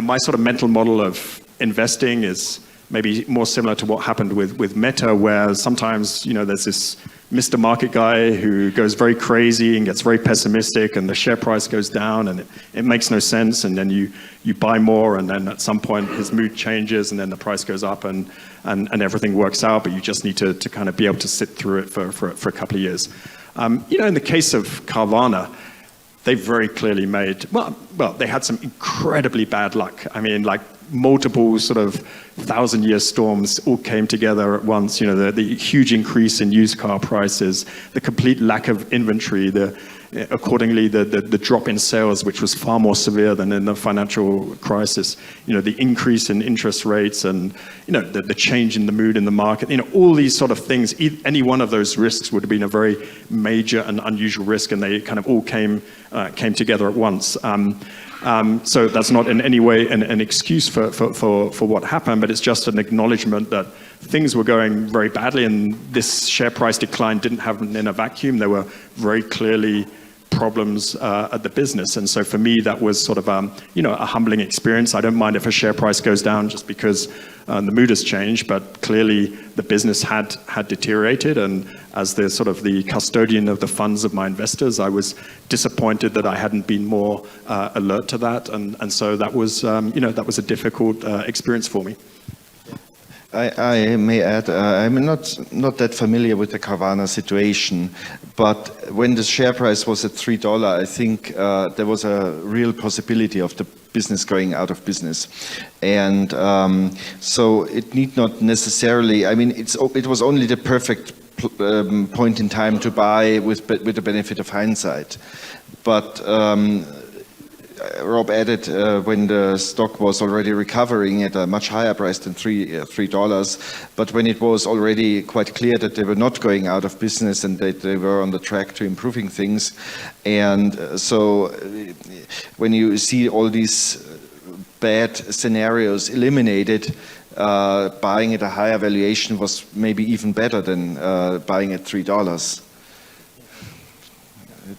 My sort of mental model of investing is maybe more similar to what happened with Meta, where sometimes, there's this Mr. Market guy who goes very crazy and gets very pessimistic, and the share price goes down, and it makes no sense, and then you buy more, and then at some point his mood changes, and then the price goes up, and everything works out, but you just need to kind of be able to sit through it for a couple of years. In the case of Carvana, they very clearly made, well, they had some incredibly bad luck. I mean, like multiple sort of 1,000-year storms all came together at once. The huge increase in used car prices, the complete lack of inventory, accordingly, the drop in sales, which was far more severe than in the financial crisis. The increase in interest rates and, the change in the mood in the market. All these sort of things. Any one of those risks would have been a very major and unusual risk, and they kind of all came together at once. So that's not in any way an excuse for what happened, but it's just an acknowledgement that things were going very badly, and this share price decline didn't happen in a vacuum. There were very clearly problems at the business. And so for me, that was sort of a humbling experience. I don't mind if a share price goes down just because the mood has changed, but clearly the business had deteriorated. And as the sort of the custodian of the funds of my investors, I was disappointed that I hadn't been more alert to that. And so that was, that was a difficult experience for me. I may add, I'm not that familiar with the Carvana situation, but when the share price was at $3, I think there was a real possibility of the business going out of business. And so it need not necessarily, I mean, it was only the perfect point in time to buy with the benefit of hindsight. But Rob added when the stock was already recovering at a much higher price than $3, but when it was already quite clear that they were not going out of business and that they were on the track to improving things. And so when you see all these bad scenarios eliminated, buying at a higher valuation was maybe even better than buying at $3.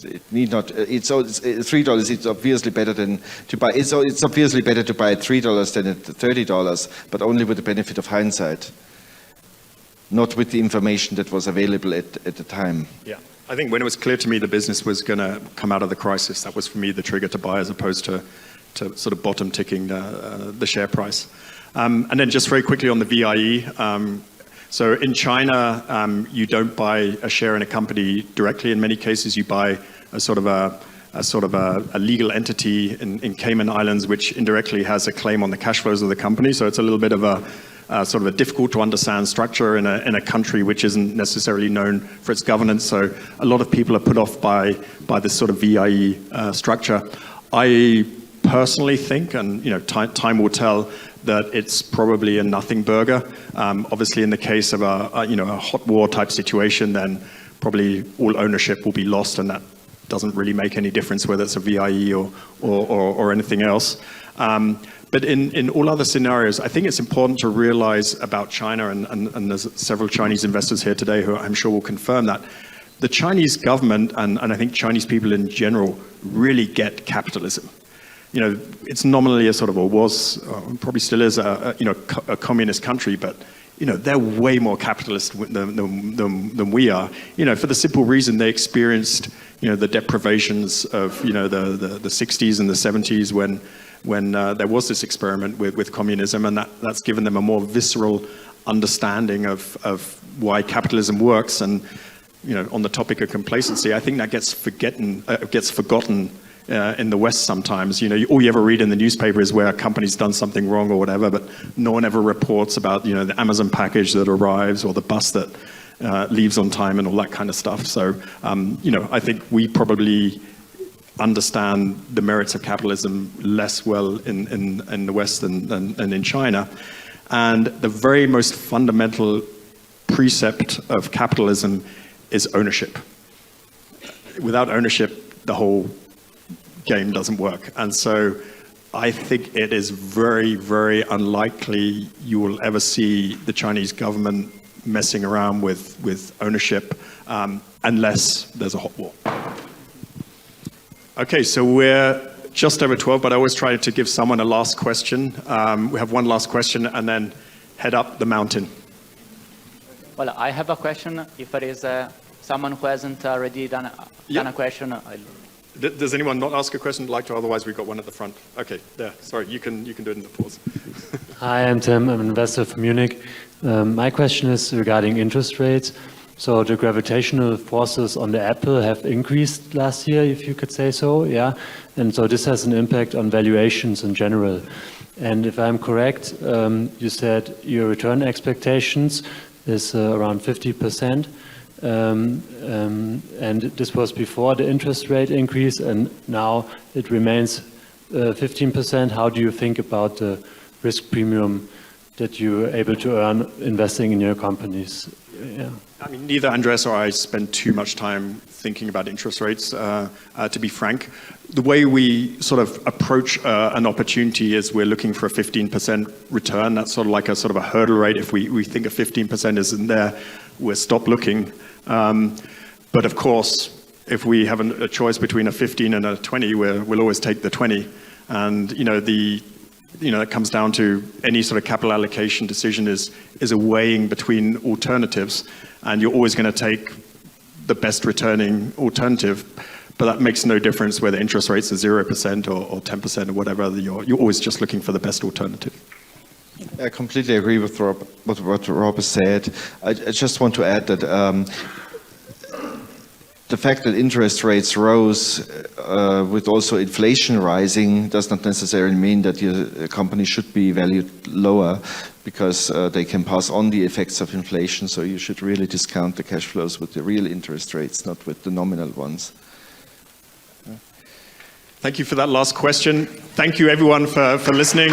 It need not. It's $3. It's obviously better than to buy. It's obviously better to buy at $3 than at $30, but only with the benefit of hindsight, not with the information that was available at the time. Yeah, I think when it was clear to me the business was going to come out of the crisis, that was for me the trigger to buy, as opposed to sort of bottom ticking the share price. And then just very quickly on the VIE. So in China, you don't buy a share in a company directly. In many cases, you buy a sort of a legal entity in Cayman Islands, which indirectly has a claim on the cash flows of the company. So it's a little bit of a sort of a difficult to understand structure in a country which isn't necessarily known for its governance. So a lot of people are put off by this sort of VIE structure. I personally think, and time will tell, that it's probably a nothing burger. Obviously, in the case of a hot war type situation, then probably all ownership will be lost, and that doesn't really make any difference whether it's a VIE or anything else. But in all other scenarios, I think it's important to realize about China, and there's several Chinese investors here today who I'm sure will confirm that, the Chinese government and I think Chinese people in general really get capitalism. You know, it's nominally a sort of, or was, probably still is, a communist country, but you know, they're way more capitalist than we are. You know, for the simple reason they experienced, you know, the deprivations of, you know, the 60s and the 70s when there was this experiment with communism, and that's given them a more visceral understanding of why capitalism works. And you know, on the topic of complacency, I think that gets forgotten in the West sometimes. You know, all you ever read in the newspaper is where a company's done something wrong or whatever, but no one ever reports about, you know, the Amazon package that arrives or the bus that leaves on time and all that kind of stuff. So, you know, I think we probably understand the merits of capitalism less well in the West than in China. And the very most fundamental precept of capitalism is ownership. Without ownership, the whole game doesn't work. And so I think it is very, very unlikely you will ever see the Chinese government messing around with ownership unless there's a hot war. Okay, so we're just over 12, but I always try to give someone a last question. We have one last question and then head up the mountain. Well, I have a question. If there is someone who hasn't already done a question, Does anyone not ask a question like to? Otherwise, we've got one at the front. Okay, there. Sorry, you can do it in the pause. Hi, I'm Tim. I'm an investor from Munich. My question is regarding interest rates. So the gravitational forces on the Apple have increased last year, if you could say so, yeah. And so this has an impact on valuations in general. And if I'm correct, you said your return expectations is around 50%. And this was before the interest rate increase, and now it remains 15%. How do you think about the risk premium that you're able to earn investing in your companies? Yeah. I mean, neither Andreas or I spend too much time thinking about interest rates, to be frank. The way we sort of approach an opportunity is we're looking for a 15% return. That's sort of like a sort of a hurdle rate. If we think a 15% isn't there, we'll stop looking. But of course, if we have a choice between a 15 and a 20, we'll always take the 20. And it comes down to any sort of capital allocation decision is a weighing between alternatives, and you're always going to take the best returning alternative. But that makes no difference whether interest rates are 0% or 10% or whatever. You're always just looking for the best alternative. I completely agree with what Rob has said. I just want to add that the fact that interest rates rose with also inflation rising does not necessarily mean that your company should be valued lower, because they can pass on the effects of inflation. So you should really discount the cash flows with the real interest rates, not with the nominal ones. Thank you for that last question. Thank you everyone for listening.